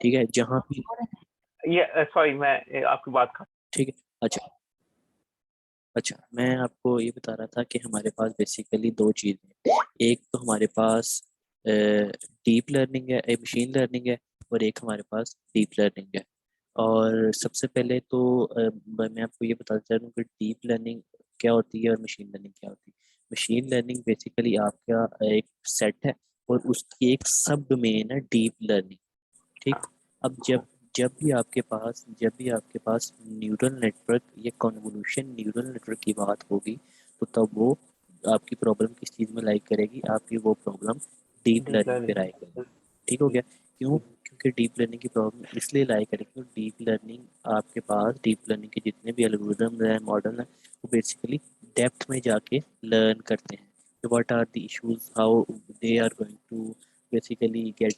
ठीक है, जहाँ भी ये सॉरी मैं आपकी बात का ठीक है। अच्छा अच्छा, मैं आपको ये बता रहा था कि हमारे पास बेसिकली दो चीज़ें हैं। एक तो हमारे पास डीप लर्निंग है, मशीन लर्निंग है, और एक हमारे पास डीप लर्निंग है। और सबसे पहले तो मैं आपको ये बताना चाह रहा हूँ कि डीप लर्निंग क्या होती है और मशीन लर्निंग क्या होती है। मशीन लर्निंग बेसिकली आपका एक सेट है और उसकी एक सब डोमेन है डीप लर्निंग। ठीक। अब जब भी आपके पास न्यूरल नेटवर्क या कन्वोल्यूशन न्यूरल नेटवर्क की बात होगी, तो तब वो आपकी प्रॉब्लम किस चीज़ में लाई करेगी, आपकी वो प्रॉब्लम डीप डीप लर्निंग पे लाई लर्निंग। करेगी। ठीक हो गया। क्यों? क्योंकि डीप लर्निंग की प्रॉब्लम इसलिए लाई करेगी क्योंकि डीप लर्निंग आपके पास डीप लर्निंग के जितने भी एल्गोरिदम हैं, मॉडल हैं, वो बेसिकली डेप्थ में जाके लर्न करते हैं कि what are the issues, how they are going to basically get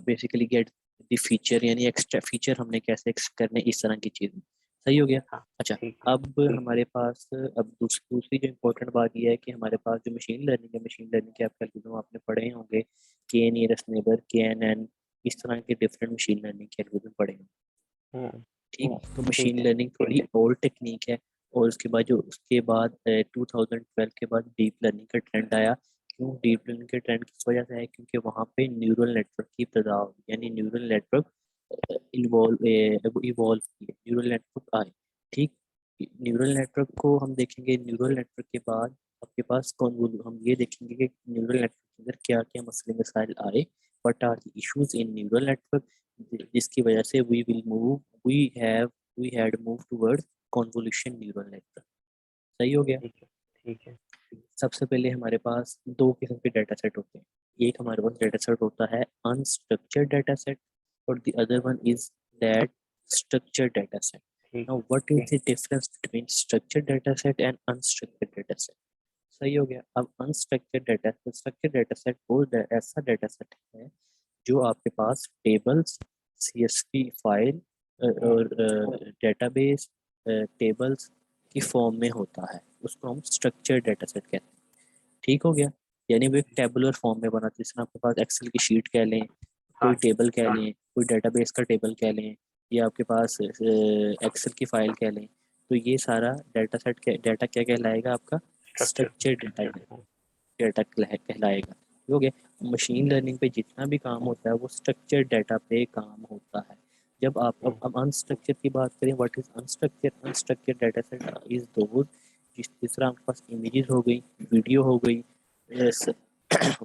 basically get the feature, यानी एक्स्ट्रा फीचर हमने कैसे करने, इस तरह की चीज़। सही हो गया। हाँ अच्छा, ठीक है। अब हमारे पास अब दूसरी जो इम्पोर्टेंट बात यह है कि हमारे पास जो मशीन लर्निंग है, मशीन लर्निंग के आप एल्गोरिदम आपने पढ़े होंगे, के नियरेस्ट नेबर, के एन एन, इस तरह के डिफरेंट मशीन लर्निंग के एल्गोरिदम पढ़े होंगे। हम्म, ठीक। तो ठीक मशीन है। लर्निंग थोड़ी ओल्ड टेक्निक है। और उसके बाद 2012 के बाद डीप लर्निंग का ट्रेंड आया। क्यों डीप लर्निंग के ट्रेंड किस वजह से है? क्योंकि वहाँ पे न्यूरल नेटवर्क की पैदा हुई, यानी न्यूरल नेटवर्क इवॉल्व किए, न्यूरल नेटवर्क आए। ठीक। न्यूरल नेटवर्क को हम देखेंगे, न्यूरल नेटवर्क के बाद आपके पास कौन, हम ये देखेंगे कि न्यूरल नेटवर्क के अंदर क्या क्या मसले मसाइल आए, what are the issues in neural network, जिसकी वजह से we have we had move towards convolution neural network. सही हो गया। ठीक है। ठीक है। सबसे पहले हमारे पास दो किस्म के डाटा सेट होते हैं। एक हमारे पास डाटा सेट होता है अनस्ट्रक्चर्ड डाटा सेट, और the other one is that structured data set. ठीक नाउ है। What is the difference between structured data set and unstructured data set? सही हो गया। अब स्ट्रक्चर्ड डाटा सेट वो ऐसा डाटा सेट है जो आपके पास टेबल्स, सीएसवी फाइल और डेटाबेस टेबल्स की फॉर्म में होता है, उसको हम स्ट्रक्चर्ड डाटा सेट कहते हैं। ठीक हो गया। यानी वो एक टेबुलर फॉर्म में बना, जिसमें आपके पास एक्सेल की शीट कह लें, हाँ कोई टेबल कह लें, कोई डेटाबेस का टेबल कह लें, या आपके पास एक्सेल की फाइल कह लें। तो ये सारा डाटा सेट डाटा क्या कहलाएगा आपका? स्ट्रक्चर। स्ट्रक्चर्ड डाटा कहलाएगा। ठीक हो गया। मशीन लर्निंग पे जितना भी काम होता है वो स्ट्रक्चर्ड डाटा पे काम होता है। जब आप अब अनस्ट्रक्चर की बात करें, what is unstructured? Unstructured data set is those जिस तरह आपके पास इमेजेस हो गई, वीडियो हो गई,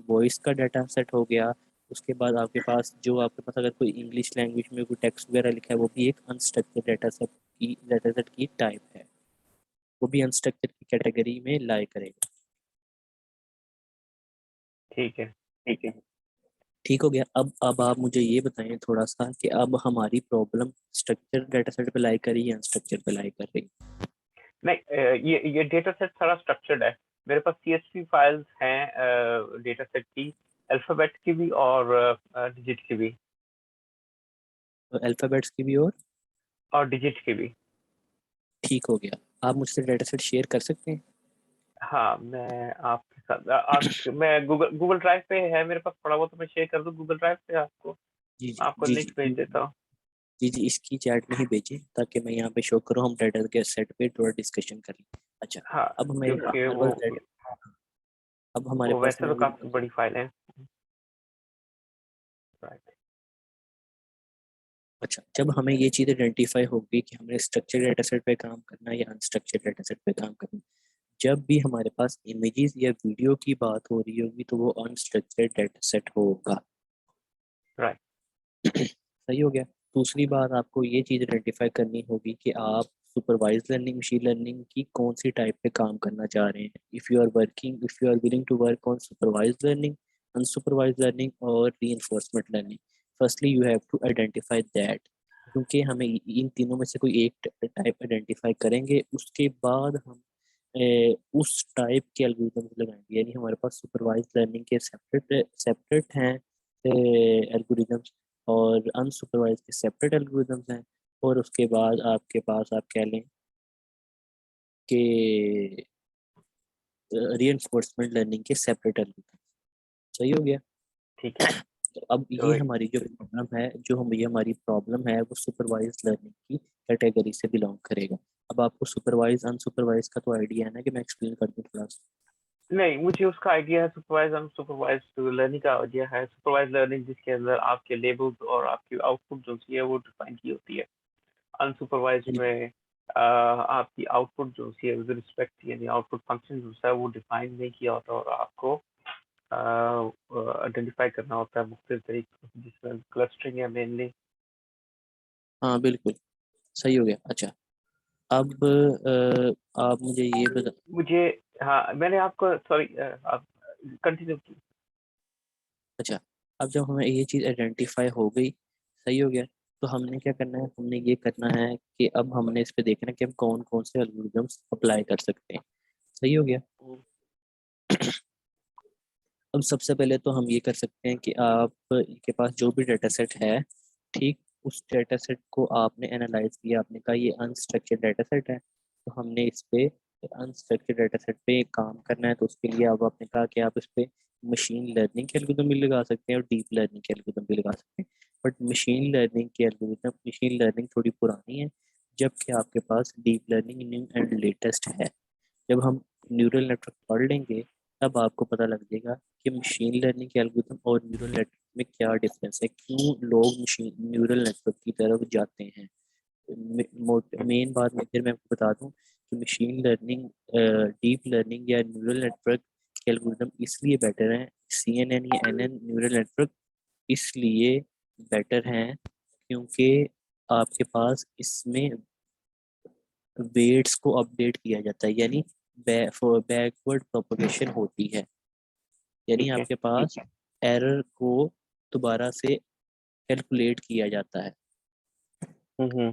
वॉइस का डाटा सेट हो गया। उसके बाद आपके पास जो आपके पास अगर कोई इंग्लिश लैंग्वेज में कोई टेक्स्ट वगैरह लिखा है, वो भी एक अनस्ट्रक्चर डाटा सेट की टाइप है, वो भी अनस्ट्रक्चर की कैटेगरी में लाई करेगा। ठीक है। ठीक है। ठीक हो गया। अब आप मुझे ये बताएं थोड़ा सा कि अब हमारी प्रॉब्लम स्ट्रक्चर डाटा सेट पे लाई कर रही है, अनस्ट्रक्चर पे लाई कर रही है? नहीं, ये डेटा सेट सारा स्ट्रक्चर्ड है। मेरे पास सीएसवी फाइल्स हैं डेटा सेट की, अल्फाबेट की भी और डिजिट की भी। अल्फ़ाबेट्स की भी और डिजिट की भी। ठीक हो गया। आप मुझसे डाटा सेट शेयर कर सकते हैं? हाँ, मैं आपके साथ मैं गूगल गूगल ड्राइव पे है मेरे पास पड़ा हुआ, तो मैं शेयर कर दूँ गूगल ड्राइव पे आपको। जी जी आपको जी लिंक भेज जी देता हूँ। जी जी, इसकी चैट में ही भेजें ताकि मैं यहाँ पे शो करूँ, हम डाटा के सेट पे थोड़ा डिस्कशन कर लें। अच्छा। हाँ, अब हमें क्योंकि हमारे पास डाटा, अब हमारे वो पास वैसे मैं तो काफ़ी बड़ी फाइल है। राइट। अच्छा, जब हमें ये चीज़ आइडेंटिफाई होगी कि हमने स्ट्रक्चर डाटा सेट पे काम करना है या अनस्ट्रक्चर डाटा सेट पे काम करना है, जब भी हमारे पास इमेजेस या वीडियो की बात हो रही होगी तो वो अनस्ट्रक्चर्ड डाटा सेट होगा। राइट। सही हो गया। दूसरी बात, आपको ये चीज़ आइडेंटिफाई करनी होगी कि आप सुपरवाइज लर्निंग, मशीन लर्निंग की कौन सी टाइप पे काम करना चाह रहे हैं। If you are willing to work on supervise learning, unsupervise learning और reinforcement learning, firstly you have to identify that. क्योंकि हमें इन तीनों में से कोई एक टाइप आइडेंटिफाई करेंगे, उसके बाद हम उस टाइप के एल्गोरिदम्स लगाएंगे। यानी हमारे पास सुपरवाइज लर्निंग के सेपरेट सेपरेट हैं एल्गोरिदम्स, और अनसुपरवाइज के सेपरेट एल्गोरिदम्स हैं। और उसके बाद आपके पास आप कह लें कि रीइंफोर्समेंट लर्निंग के सेपरेट एल्गोरिदम। सही हो गया। ठीक है। तो अब तो ये हमारी जो प्रॉब्लम है, ये हमारी प्रॉब्लम है, वो सुपरवाइज लर्निंग की कैटेगरी से बिलोंग करेगा। अब आपको सुपरवाइज अनसुपरवाइज का तो आइडिया है ना, कि मैं एक्सप्लेन कर दूं थोड़ा सा। नहीं, मुझे उसका आइडिया है। सुपरवाइज अनसुपरवाइज लर्निंग का आइडिया है। सुपरवाइज लर्निंग जिसके अंदर आपके लेबल्स और आपकी आउटपुट जो सी है वो डिफाइन की होती है। अनसुपरवाइज बिल्कुल। में आपकी आउटपुट जो सी है विद रिस्पेक्ट, यानी आउटपुट फंक्शन जो है वो डिफाइन नहीं किया होता और आपको आइडेंटिफाई करना होता है मुख्तलिफ तरीके से, जिसमें क्लस्टरिंग है मेनली। हाँ बिल्कुल, सही हो गया। अच्छा, अब आप मुझे ये बता। मुझे, हाँ, मैंने आपको, सॉरी, आप कंटिन्यू की। अच्छा, अब जब हमें ये चीज़ आइडेंटिफाई हो गई, सही हो गया, तो हमने क्या करना है, हमने ये करना है कि अब हमने इस पे देखना है कि हम कौन कौन से एल्गोरिदम्स अप्लाई कर सकते हैं। सही हो गया। अब सबसे पहले तो हम ये कर सकते हैं कि आप के पास जो भी डेटा सेट है, ठीक, उस डेटा सेट को आपने एनालाइज किया, आपने कहा ये अनस्ट्रक्चर्ड डेटा सेट है, तो हमने इस पे अनस्ट्रक्चर्ड डेटा सेट पे काम करना है। तो उसके लिए अब आपने कहा कि आप इस पे मशीन लर्निंग के एल्गोरिदम भी लगा सकते हैं और डीप लर्निंग के एल्गोरिदम भी लगा सकते हैं। बट मशीन लर्निंग थोड़ी पुरानी है, जबकि आपके पास deep learning new and latest है। जब हम न्यूरल नेटवर्क पढ़ लेंगे, तब आपको पता लग जाएगा कि मशीन लर्निंग के एल्गोरिथम और न्यूरल नेटवर्क में क्या डिफरेंस है, क्यों लोग मशीन न्यूरल नेटवर्क की तरफ जाते हैं। मेन बात मैं फिर मैं आपको बता दूं कि मशीन लर्निंग, डीप लर्निंग या न्यूरल नेटवर्क के एल्गोरिथम इसलिए बेटर हैं, CNN या NN न्यूरल नेटवर्क इसलिए बेटर हैं क्योंकि आपके पास इसमें वेट्स को अपडेट किया जाता है, यानी बैकवर्ड प्रोपगेशन होती है। यानी ठीक है। आपके पास एरर को दोबारा से कैलकुलेट किया जाता है। हम्म।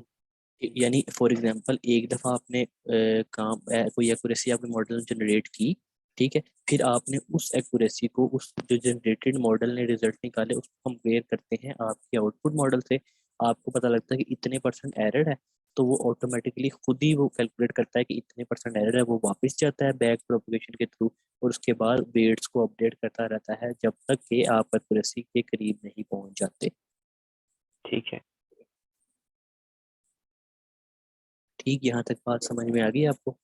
यानी फॉर एग्जांपल एक दफ़ा आपने कोई एक्यूरेसी आपने मॉडल जनरेट की, ठीक है, फिर आपने उस एक्यूरेसी को, उस जो जनरेटेड मॉडल ने रिजल्ट निकाले, उसको कंपेयर करते हैं आपके आउटपुट मॉडल से। आपको पता लगता है कि इतने परसेंट एरर है, तो वो ऑटोमेटिकली खुद ही वो कैलकुलेट करता है कि इतने परसेंट एरर है, वो वापस जाता है बैक प्रोपगेशन के थ्रू, और उसके बाद वेट्स को अपडेट करता रहता है जब तक कि आप एक्यूरेसी के करीब नहीं पहुंच जाते। ठीक है। ठीक, यहाँ तक बात समझ में आ गई आपको?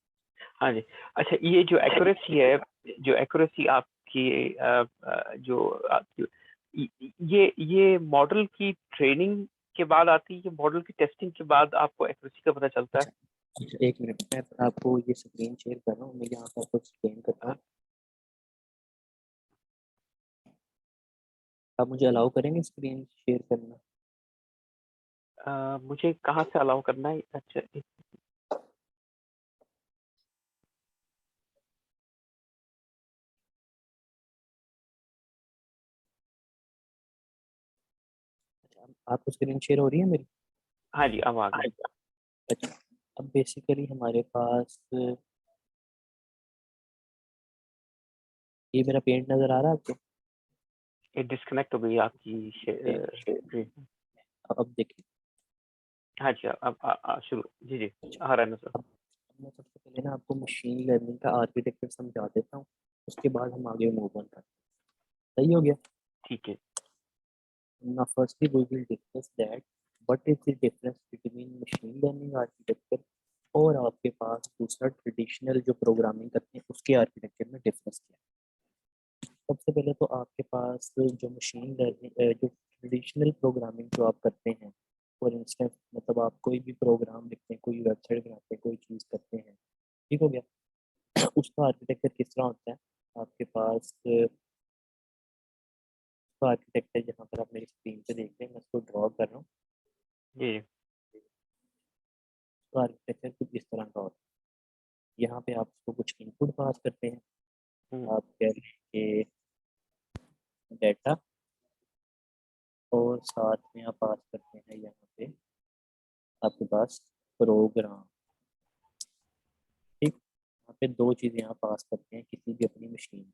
हाँ जी। अच्छा, ये जो एक्यूरेसी है, जो एक्यूरेसी आपकी जो आपकी, ये मॉडल की ट्रेनिंग के बाद आती है, ये मॉडल की टेस्टिंग के बाद आपको एक्यूरेसी का पता चलता है? अच्छा, अच्छा, एक मिनट, मैं आपको ये स्क्रीन शेयर कर रहा हूँ, मैं यहाँ पर आपको एक्सप्लेन करता हूँ। आप मुझे अलाउ करेंगे स्क्रीन शेयर करना? मुझे कहाँ से अलाउ करना है? अच्छा, अच्छा, आपको स्क्रीन शेयर हो रही है मेरी? हाँ जी, अब आ गई। अच्छा, अब बेसिकली हमारे पास ये मेरा पेंट नज़र आ रहा है आपको? ये डिस्कनेक्ट हो गई आपकी एक स्क्रीन। अब देखिए। हाँ जी, अब शुरू। जी जी, अच्छा, आ रहा है ना सर? अब मैं सबसे पहले ना आपको मशीन लर्निंग का आर्किटेक्चर समझा देता हूँ, उसके बाद हम आगे मूव ऑन करते हैं। सही हो गया? ठीक है। Now, firstly, we will discuss that what is the difference between machine learning architecture और आपके पास दूसरा ट्रेडिशनल जो प्रोग्रामिंग करते हैं उसके आर्किटेक्चर में डिफरेंस क्या है। सबसे पहले तो आपके पास जो मशीन लर्निंग, जो ट्रेडिशनल प्रोग्रामिंग जो आप करते हैं, फॉर इंस्टेंस मतलब आप कोई भी प्रोग्राम लिखते हैं, कोई वेबसाइट बनाते हैं, कोई चीज़ करते हैं, ठीक हो गया, उसका आर्किटेक्चर किस तरह होता है। आपके पास उसका आर्किटेक्चर जहाँ पर आप मेरी स्क्रीन पे देख रहे हैं, मैं उसको ड्रॉ कर रहा हूँ। जी। उसका आर्किटेक्चर कुछ इस तरह का होता है। यहाँ पे आप उसको कुछ इनपुट पास करते हैं, हम्म। आप कह रहे हैं कि डेटा, और साथ में आप पास करते हैं यहाँ पे आपके पास प्रोग्राम, ठीक। यहाँ पे दो चीज़ें आप पास करते हैं किसी भी अपनी मशीन।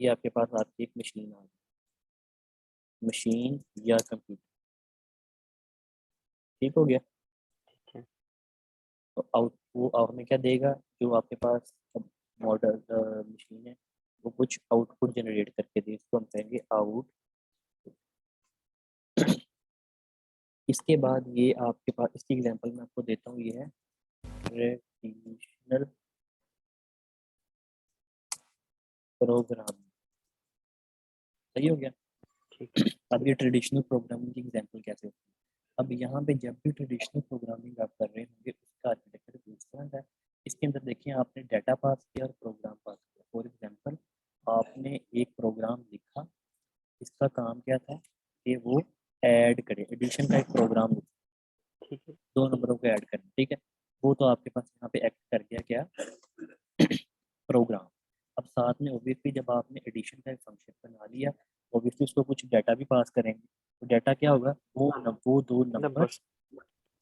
ये आपके पास आपकी एक मशीन आ गई, मशीन या कंप्यूटर, ठीक हो गया। ठीक है। तो आउट वो हमें क्या देगा, जो आपके पास मॉडल मशीन है, वो कुछ आउटपुट जनरेट करके दे, इसको हम कहेंगे आउट। इसके बाद ये आपके पास, इसकी एग्जांपल मैं आपको देता हूँ, ये है ट्रेडिशनल प्रोग्राम। सही हो गया। ठीक अब ये ट्रेडिशनल प्रोग्रामिंग की एग्जांपल कैसे होती है? अब यहाँ पे जब भी ट्रेडिशनल प्रोग्रामिंग आप कर रहे होंगे उसका आर्किटेक्चर दूसरा है। इसके अंदर देखिए आपने डाटा पास किया और प्रोग्राम पास किया। फॉर एग्जांपल आपने एक प्रोग्राम लिखा, इसका काम क्या था कि वो ऐड करे, एडिशन का एक प्रोग्राम लिखा, ठीक है। दो नंबरों को ऐड करना, ठीक है। वो तो आपके पास यहाँ पे एक्ट कर गया क्या, प्रोग्राम। अब साथ में ऑब्वियसली जब आपने एडिशन का एक फंक्शन बना लिया, ऑब्वियसली उसको कुछ डाटा भी पास करेंगे, तो डाटा क्या होगा, वो दो नंबर। नंबर्स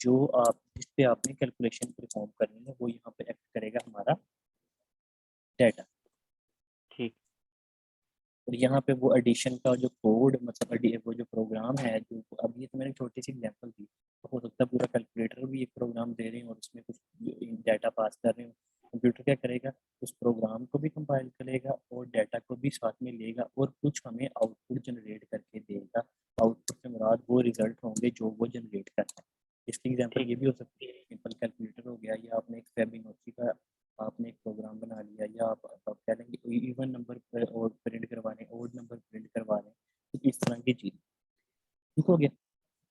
जो आप जिस पे आपने कैलकुलेशन परफॉर्म करनी है वो यहाँ पे एक्ट करेगा हमारा डाटा। ठीक। और यहाँ पे वो एडिशन का जो कोड, मतलब वो जो प्रोग्राम है, जो अब ये तो मैंने छोटी सी एग्जांपल दी, तो हो सकता है पूरा कैलकुलेटर भी एक प्रोग्राम दे रहे हैं और उसमें कुछ डाटा पास कर रहे हो। कंप्यूटर क्या करेगा, उस प्रोग्राम को भी कंपाइल करेगा और डाटा को भी साथ में लेगा और कुछ हमें आउटपुट जनरेट करके देगा। आउटपुट से मुराद वो रिजल्ट होंगे जो वो जनरेट करता है। इसकी एग्जांपल ठीक। ये भी हो सकती है, सिंपल कैलकुलेटर हो गया, या आपने एक फेबिनोची का आपने एक प्रोग्राम बना लिया, या आप कह लेंगे इवन नंबर और प्रिंट करवाने, ओड नंबर प्रिंट करवाने, तो इस तरह की चीज़। ठीक हो गया।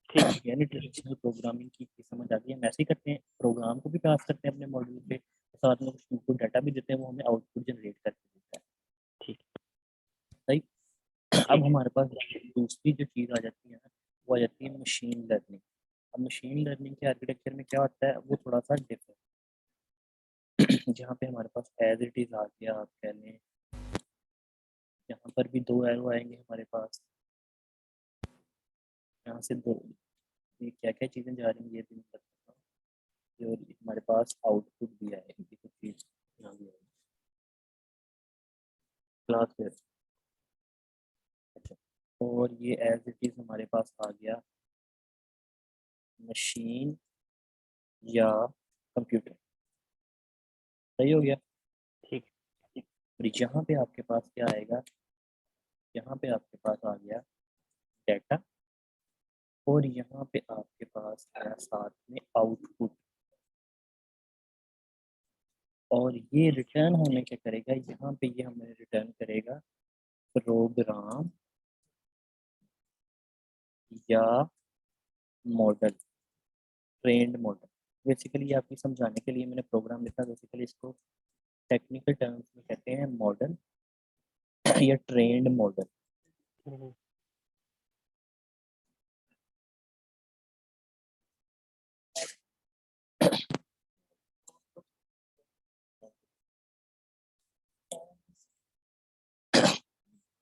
ठीक। यानी ट्रेडिशनल प्रोग्रामिंग की समझ आ गई। हम ऐसे ही करते हैं, प्रोग्राम को भी पास करते हैं अपने मॉड्यूल पे, साथ में कुछ इनपुट डाटा भी देते हैं, वो हमें आउटपुट जनरेट करके देता है। ठीक। सही। अब ठीक है। हमारे पास दूसरी जो चीज़ आ जाती है ना, वो आ जाती है मशीन लर्निंग। अब मशीन लर्निंग के आर्किटेक्चर में क्या होता है, वो थोड़ा सा डिफरेंट, जहाँ पे हमारे पास एज इट इज़ आ गया, आप कह लें यहाँ पर भी दो एरो आएंगे हमारे पास, यहाँ से दो, ये क्या क्या चीज़ें जा रही हैं ये भी नहीं पता, और हमारे पास आउटपुट भी आएगी कुछ चीज़ यहाँ भी आएगी क्लास में। अच्छा, और ये एज इट इज़ हमारे पास आ गया मशीन या कंप्यूटर। सही हो गया। ठीक। और यहाँ पे आपके पास क्या आएगा, यहाँ पे आपके पास आ गया डाटा, और यहाँ पे आपके पास आया साथ में आउटपुट। और ये रिटर्न हमें क्या करेगा, यहाँ पे ये हमें रिटर्न करेगा प्रोग्राम या मॉडल, ट्रेंड मॉडल। बेसिकली आपको समझाने के लिए मैंने प्रोग्राम लिखा, बेसिकली इसको टेक्निकल टर्म्स में कहते हैं मॉडल या ट्रेंड मॉडल। हम्म।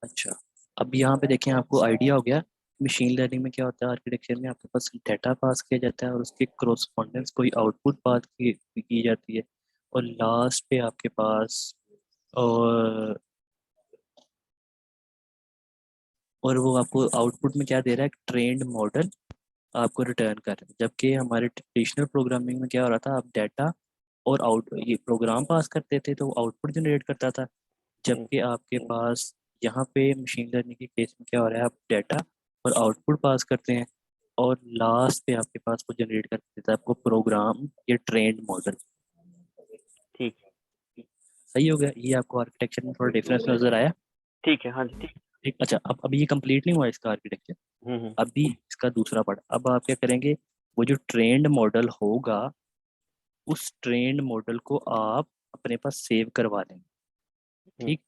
अच्छा, अब यहाँ पे देखें, आपको आइडिया हो गया मशीन लर्निंग में क्या होता है। आर्किटेक्चर में आपके पास डाटा पास किया जाता है और उसके क्रॉसपोंडेंस कोई आउटपुट पास की जाती है, और लास्ट पे आपके पास और वो आपको आउटपुट में क्या दे रहा है, ट्रेंड मॉडल आपको रिटर्न कर रहा है। जबकि हमारे ट्रेडिशनल प्रोग्रामिंग में क्या हो रहा था, आप डाटा और आउट ये प्रोग्राम पास करते थे तो आउटपुट जनरेट करता था। जबकि आपके पास यहाँ पे मशीन लर्निंग के केस में क्या हो रहा है, आप डाटा और आउटपुट पास करते हैं और लास्ट पे आपके पास वो जनरेट कर देता है आपको प्रोग्राम या ट्रेंड मॉडल। ठीक। सही हो गया। ये आपको आर्किटेक्चर में थोड़ा डिफरेंस नजर आया। ठीक है। हाँ जी। ठीक। अच्छा, अब ये कंप्लीट नहीं हुआ इसका आर्किटेक्चर, हम्म। अभी इसका दूसरा पार्ट। अब आप क्या करेंगे, वो जो ट्रेंड मॉडल होगा उस ट्रेंड मॉडल को आप अपने पास सेव करवा लेंगे। हम्म। ठीक।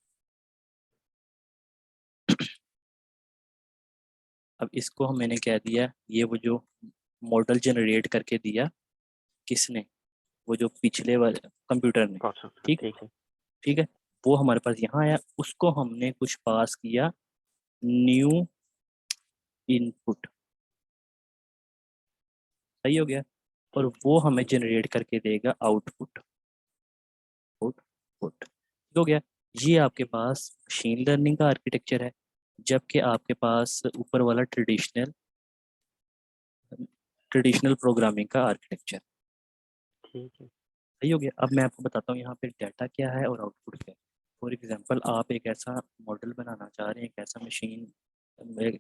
अब इसको हम मैंने कह दिया, ये वो जो मॉडल जनरेट करके दिया किसने, वो जो पिछले वाले कंप्यूटर ने। प्रोसेस। ठीक। ठीक है। ठीक है। वो हमारे पास यहाँ आया, उसको हमने कुछ पास किया, न्यू इनपुट। सही हो गया। और ठीक। वो हमें जनरेट करके देगा आउटपुट। आउटपुट हो गया। ये आपके पास मशीन लर्निंग का आर्किटेक्चर है, जबकि आपके पास ऊपर वाला ट्रेडिशनल ट्रेडिशनल प्रोग्रामिंग का आर्किटेक्चर। ठीक है। सही हो गया। अब मैं आपको बताता हूँ यहाँ पे डाटा क्या है और आउटपुट क्या है। फॉर एग्जांपल आप एक ऐसा मॉडल बनाना चाह रहे हैं, एक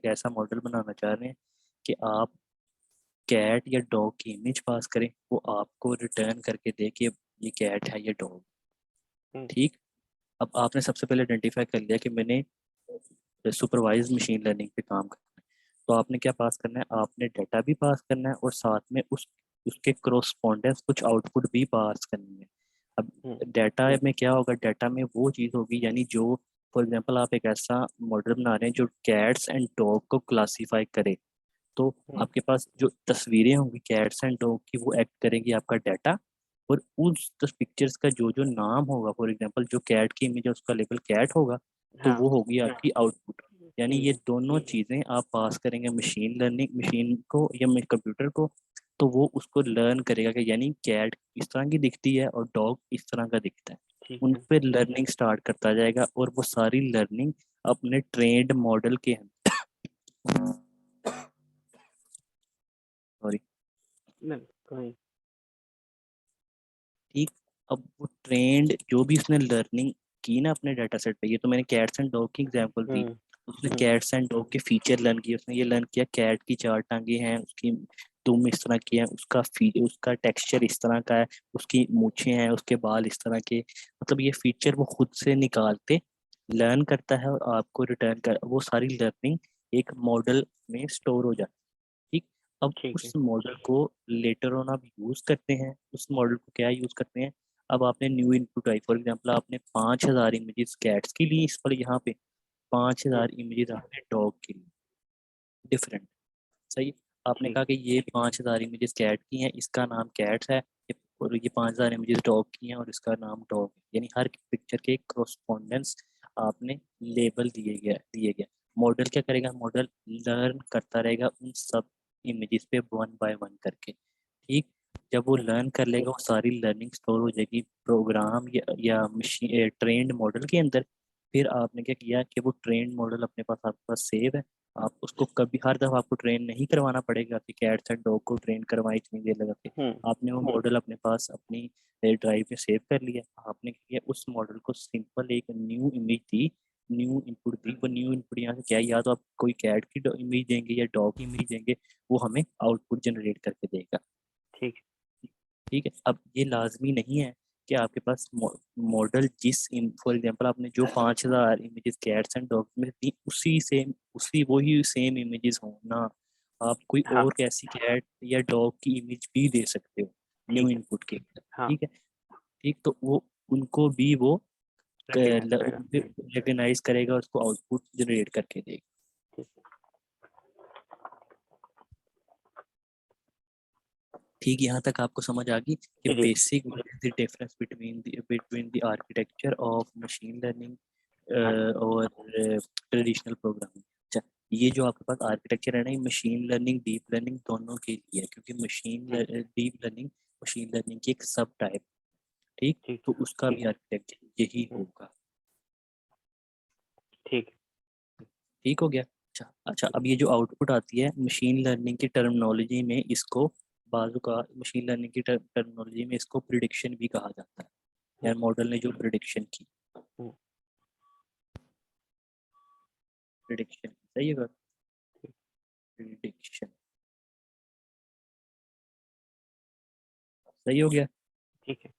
ऐसा मॉडल बनाना चाह रहे हैं कि आप कैट या डॉग की इमेज पास करें, वो आपको रिटर्न करके दे कि ये कैट है या डॉग। ठीक। अब आपने सबसे पहले आइडेंटिफाई कर लिया कि मैंने सुपरवाइज मशीन लर्निंग पे काम करना है, तो आपने क्या पास करना है, आपने डाटा भी पास करना है और साथ में उसके कोरोस्पोंडेंस कुछ आउटपुट भी पास करनी है। अब डाटा में क्या होगा, डाटा में वो चीज़ होगी, यानी जो फॉर एग्जांपल आप एक ऐसा मॉडल बना रहे हैं जो कैट्स एंड डॉग को क्लासीफाई करे, तो आपके पास जो तस्वीरें होंगी कैट्स एंड डॉग की वो एक्ट करेंगी आपका डाटा, और उस पिक्चर्स का जो जो नाम होगा, फॉर एग्जांपल जो कैट की इमेज है उसका लेबल कैट होगा, तो हाँ वो होगी आपकी आउटपुट। यानी ये हम्म, दोनों चीज़ें आप पास करेंगे मशीन लर्निंग मशीन को या कंप्यूटर को, तो वो उसको लर्न करेगा कि यानी कैट इस तरह की दिखती है और डॉग इस तरह का दिखता है। ठीक उन है पे लर्निंग स्टार्ट करता जाएगा और वो सारी लर्निंग अपने ट्रेंड मॉडल के सॉरी नहीं कोई ठीक। अब वो ट्रेंड जो भी उसने लर्निंग की ना अपने डाटा सेट पे, ये तो मैंने कैट्स एंड डॉग की एग्जांपल दी, उसने हम्म, कैट्स एंड डॉग के फीचर लर्न किए, उसने ये लर्न किया कैट की चार टांगे हैं, उसकी दुम इस तरह की है, उसका टेक्सचर इस तरह का है, उसकी मूछें हैं, उसके बाल इस तरह के, मतलब ये फीचर वो खुद से निकालते लर्न करता है और आपको रिटर्न कर, वो सारी लर्निंग एक मॉडल में स्टोर हो जाती है। ठीक। अब ठीक उस है मॉडल को लेटर ऑन आप यूज करते हैं, उस मॉडल को क्या यूज करते हैं, अब आपने new input I, for example आपने 5,000 इमेजेस कैट्स की ली, इस पर यहाँ पे 5,000 इमेजेस आपने डॉग की ली, डिफरेंट। सही। आपने ठीक कहा कि ये 5,000 इमेजेस कैट की हैं, इसका नाम कैट्स है, और ये 5,000 इमेजेस डॉग की हैं और इसका नाम डॉग है, यानी हर पिक्चर के करस्पॉन्डेंस आपने लेबल दिए गया। मॉडल क्या करेगा, मॉडल लर्न करता रहेगा उन सब इमेजेस पे वन बाय वन करके। ठीक। जब वो लर्न कर लेगा वो सारी लर्निंग स्टोर हो जाएगी प्रोग्राम या मशीन ट्रेंड मॉडल के अंदर। फिर आपने क्या किया कि वो ट्रेंड मॉडल अपने पास आपके पास सेव है, आप उसको कभी हर दफा आपको ट्रेन नहीं करवाना पड़ेगा कि कैट्स एंड डॉग को ट्रेन करवाए इतनी देर लगा के। आपने वो मॉडल अपने पास अपनी ड्राइव में सेव कर लिया, आपने क्या किया उस मॉडल को सिंपल एक न्यू इमेज दी, न्यू इनपुट दी, वो न्यू इनपुट यहाँ से क्या है, या तो आप कोई कैट की इमेज देंगे या डॉग की इमेज देंगे, वो हमें आउटपुट जनरेट करके देगा। ठीक ठीक है। अब ये लाजमी नहीं है कि आपके पास मॉडल जिस फॉर एग्जांपल आपने जो 5,000 इमेजेस कैट्स एंड डॉग्स में दी उसी वही सेम इमेजेस हों ना, आप कोई हाँ और कैसी कैट या डॉग की इमेज भी दे सकते हो न्यू ठीक है इनपुट के अंदर। हाँ ठीक है। ठीक। तो वो उनको भी वो रिकग्नाइज करेगा रिकग्नाइज करेगा, उसको आउटपुट जनरेट करके देगा। ठीक ठीक। यहाँ तक आपको समझ आ गई कि जी basic the difference between the architecture of machine learning हाँ और ट्रेडिशनल प्रोग्रामिंग। अच्छा, ये जो आपके पास आर्किटेक्चर है ना, ये मशीन लर्निंग डीप लर्निंग दोनों के लिए है, क्योंकि डीप लर्निंग मशीन लर्निंग की एक सब टाइप। ठीक। ठीक तो उसका भी आर्किटेक्चर यही होगा। ठीक ठीक हो गया। अच्छा अच्छा, अब ये जो आउटपुट आती है मशीन लर्निंग की टर्मिनोलॉजी में इसको, बाजू का मशीन लर्निंग की टर्मिनोलॉजी में इसको प्रिडिक्शन भी कहा जाता है, यार मॉडल ने जो प्रिडिक्शन की, प्रिडिक्शन सही है। प्रिडिक्शन सही हो गया। ठीक है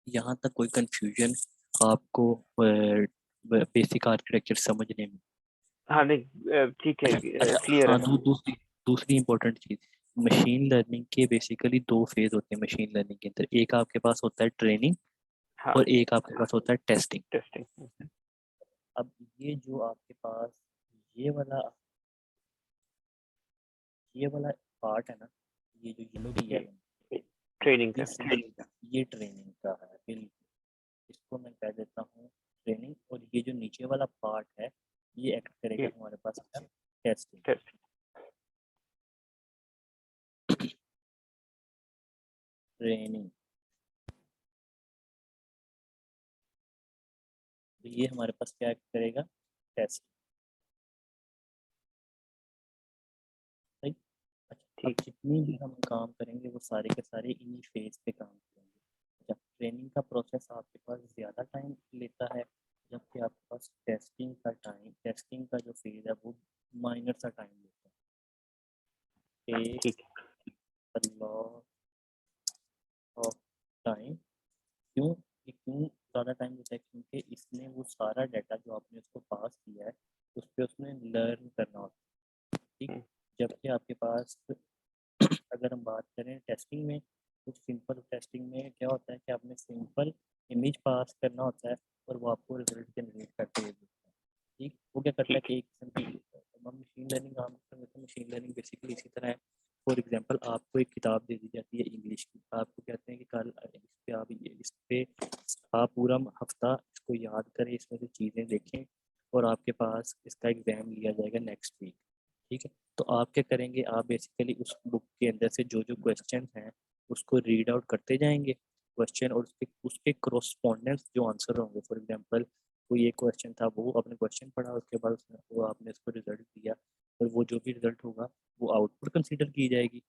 यहाँ तक कोई कंफ्यूजन आपको बेसिक आर्किटेक्चर समझने में? हाँ नहीं ठीक है अच्छा अच्छा, क्लियर हाँ है दूसरी दूसरी इंपॉर्टेंट चीज, मशीन लर्निंग के बेसिकली दो फेज होते हैं मशीन लर्निंग के अंदर, एक आपके पास होता है ट्रेनिंग हाँ और एक आपके पास होता है टेस्टिंग। टेस्टिंग अब ये जो आपके पास ये वाला ये वाला पार्ट है ना, ये जो येलो किया ये है, ट्रेनिंग का ये ट्रेनिंग का है बिल्कुल। इसको मैं कह देता हूँ ट्रेनिंग, और ये जो नीचे वाला पार्ट है ये एक्ट करेगा ये हमारे पास टेस्टिंग। टेस्ट ट्रेनिंग, तो ये हमारे पास क्या एक्ट करेगा, टेस्ट। सही। अच्छा, अब ठीक जितनी भी हम काम करेंगे वो सारे के सारे इन्हीं फेज पे काम करेंगे। अच्छा, ट्रेनिंग का प्रोसेस आपके पास ज़्यादा टाइम लेता है, जबकि आपके पास टेस्टिंग का जो फेज़ है वो माइनर सा टाइम लेता है। ठीक है, takes a lot of time. क्यों? ये क्यों ज़्यादा टाइम लेता है? क्योंकि इसने वो सारा डाटा जो आपने उसको पास किया है, उस पे उसने लर्न करना होता है, ठीक? जबकि आपके पास अगर हम बात करें टेस्टिंग में, तो सिंपल टेस्टिंग में क्या होता है कि आपने सिंपल इमेज पास करना होता है और वो आपको रिजल्ट जनरेट करके दे देता है, ठीक? वो क्या करता है ठीक कि एक किस्म की मशीन लर्निंग आम तौर पर मशीन लर्निंग बेसिकली इसी तरह है। फॉर एग्जांपल आपको एक किताब दे दी जाती है इंग्लिश की, आपको कहते हैं कि कल इस पे आप पूरा हफ्ता इसको याद करें, इसमें से चीज़ें देखें और आपके पास इसका एग्ज़ाम लिया जाएगा नेक्स्ट वीक, ठीक है? तो आप क्या करेंगे, आप बेसिकली उस बुक के अंदर से जो जो क्वेश्चन हैं उसको रीड आउट करते जाएंगे क्वेश्चन, और उसके उसके करस्पॉन्डेंस जो आंसर होंगे। फॉर एग्जांपल कोई एक क्वेश्चन था, वो आपने क्वेश्चन पढ़ा, उसके बाद वो आपने उसको रिजल्ट दिया, और वो जो भी रिजल्ट होगा वो आउटपुट कंसीडर की जाएगी,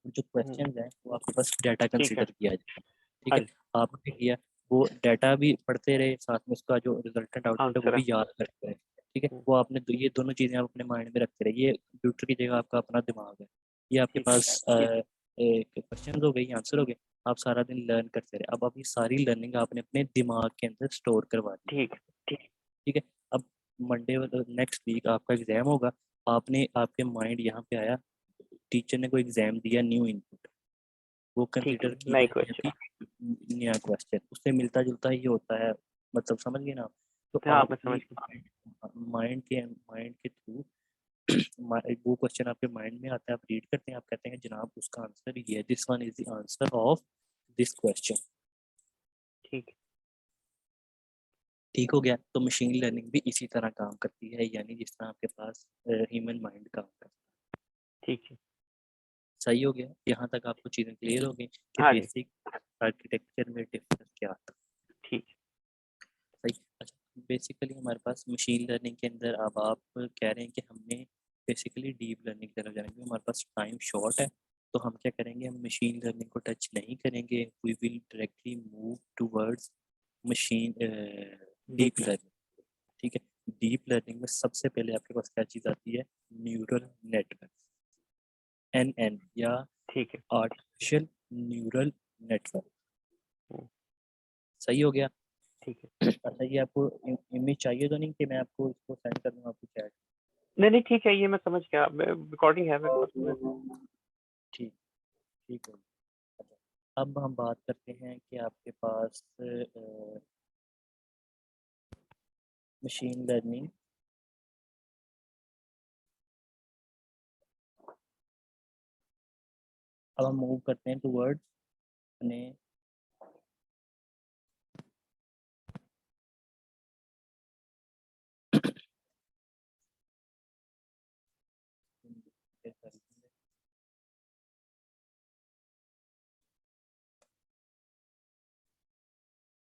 और जो क्वेश्चन हैं वो आपके पास डाटा ठीक है। कंसीडर किया जाएगा, ठीक हाँ है? जी, आपने किया, वो डाटा भी पढ़ते रहे, साथ में उसका जो रिजल्टेंट आउटपुट है वो आंसर है। भी याद करते रहे, ठीक है? वो आपने ये दोनों चीज़ें आप अपने माइंड में रखते रहे, ये कंप्यूटर की जगह आपका अपना दिमाग है, ये आपके ठीक पास क्वेश्चन हो गए, आंसर हो गए, आप सारा दिन लर्न करते रहे। अब ये सारी लर्निंग आपने अपने दिमाग के अंदर स्टोर करवा दी, ठीक ठीक है? अब मंडे नेक्स्ट वीक आपका एग्जाम होगा, आपने आपके माइंड यहाँ पे आया, टीचर ने कोई एग्जाम दिया, न्यू इनपुट, वो ठीक है, कंसीडर नई किया गया क्वेश्चन। कि नया क्वेश्चन, उससे मिलता जुलता ही होता है, मतलब समझ गए ना आप? तो हाँ, आप मैं समझ अपनी गया। माइंड के थ्रू वो क्वेश्चन आपके माइंड में आता है, आप रीड करते हैं, आप कहते हैं जनाब उसका आंसर ये है, this one is the answer of this question, ठीक है, ठीक हो गया? तो मशीन लर्निंग भी इसी तरह काम करती है, यानी जिस तरह आपके पास ह्यूमन माइंड काम करता है। ठीक है। सही हो गया? यहाँ तक आपको चीज़ें क्लियर हो गई कि हाँ जी, बेसिक आर्किटेक्चर में डिफरेंस क्या आता है? ठीक है। सही। अच्छा, बेसिकली हमारे पास मशीन लर्निंग के अंदर अब आप कह रहे हैं कि हमने बेसिकली डीप लर्निंग की तरफ जाना है, क्योंकि हमारे पास टाइम शॉर्ट है, तो हम क्या करेंगे, हम मशीन लर्निंग को टच नहीं करेंगे, we will directly move towards machine deep deep learning. Learning, ठीक है? डीप लर्निंग में सबसे पहले आपके पास क्या चीज़ आती है? न्यूरल नेटवर्क, एन या ठीक है। Artificial neural network. हम्म, सही हो गया? ठीक है। अच्छा, ये आपको इमेज चाहिए तो नहीं कि मैं आपको इसको सेंड कर दूँ आपको चैट? नहीं, नहीं, ठीक है, ये मैं समझ गया। रिकॉर्डिंग है मेरे पास में। ठीक ठीक है। अच्छा, अब हम बात करते हैं कि आपके पास मशीन लर्निंग, अब हम मूव करते हैं टूवर्ड्स अपने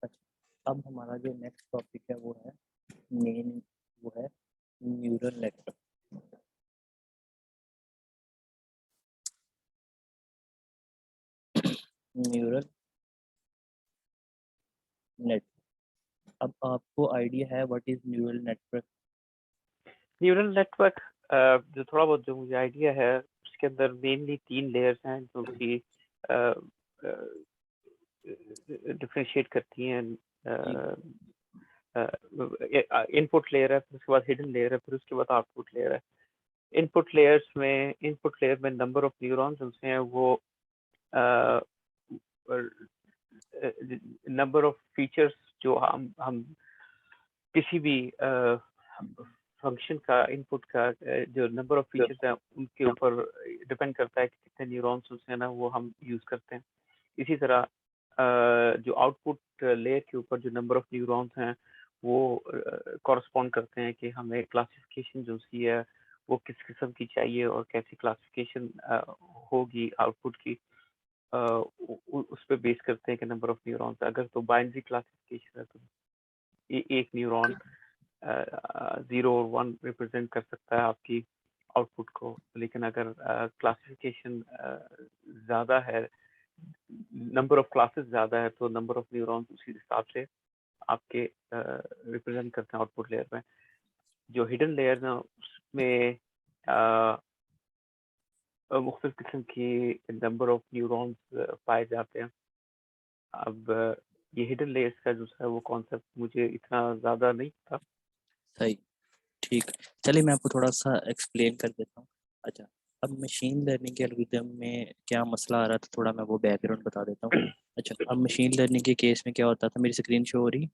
अच्छा, अब हमारा जो नेक्स्ट टॉपिक है वो है मेन, वो है न्यूरल नेटवर्क। न्यूरल नेटवर्क, अब आपको आइडिया है what is neural network? Neural network, जो थोड़ा बहुत जो मुझे आइडिया है, उसके अंदर मेनली 3 लेयर्स हैं जो कि डिफरेंशिएट करती हैं। इनपुट लेयर है, फिर उसके बाद हिडन लेयर है, फिर उसके बाद आउटपुट लेयर है। इनपुट लेयर में नंबर ऑफ न्यूरॉन्स होते हैं, वो नंबर ऑफ फीचर्स जो हम किसी भी फंक्शन का इनपुट का जो नंबर ऑफ फीचर्स है उनके ऊपर डिपेंड करता है कि कितने न्यूरॉन्स हैं ना वो हम यूज करते हैं। इसी तरह जो आउटपुट लेयर के ऊपर जो नंबर ऑफ न्यूरॉन्स हैं वो कॉरस्पॉन्ड करते हैं कि हमें क्लासिफिकेशन जो सी है वो किस किस्म की चाहिए और कैसी क्लासिफिकेशन होगी आउटपुट की। उस पर बेस करते हैं कि नंबर ऑफ न्यूरॉन्स, अगर तो बाइनरी क्लासिफिकेशन है तो एक न्यूरॉन 0 और 1 रिप्रेजेंट कर सकता है आपकी आउटपुट को। लेकिन अगर क्लासिफिकेशन ज़्यादा है, नंबर ऑफ क्लासेस ज़्यादा है तो नंबर ऑफ न्यूरॉन्स उसी हिसाब से आपके रिप्रेजेंट करते हैं आउटपुट लेयर में। जो हिडन लेयर ना उसमें मुख्तलिफ किस्म की नंबर ऑफ न्यूरॉन्स पाए जाते हैं। अब ये हिडन लेयर्स का जो है वो कॉन्सेप्ट मुझे इतना ज़्यादा नहीं था। सही, ठीक। चलिए मैं आपको थोड़ा सा एक्सप्लेन कर देता हूँ। अच्छा, अब मशीन लर्निंग के एल्गोरिदम में क्या मसला आ रहा था, थोड़ा मैं वो बैकग्राउंड बता देता हूँ। अच्छा, अब मशीन लर्निंग के केस में क्या होता था, मेरी स्क्रीन शो हो रही?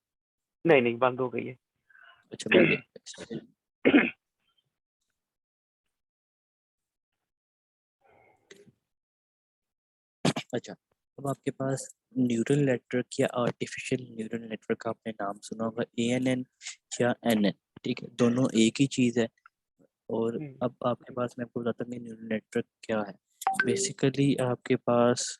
नहीं नहीं, बंद हो गई है। अच्छा, मैं अच्छा, अब आपके पास न्यूरल नेटवर्क या आर्टिफिशियल न्यूरल नेटवर्क का आपने नाम सुना होगा, ANN या NN, ठीक है, दोनों एक ही चीज़ है। और अब आपके पास, मैं आपको बताता हूँ न्यूरल नेटवर्क क्या है। बेसिकली आपके पास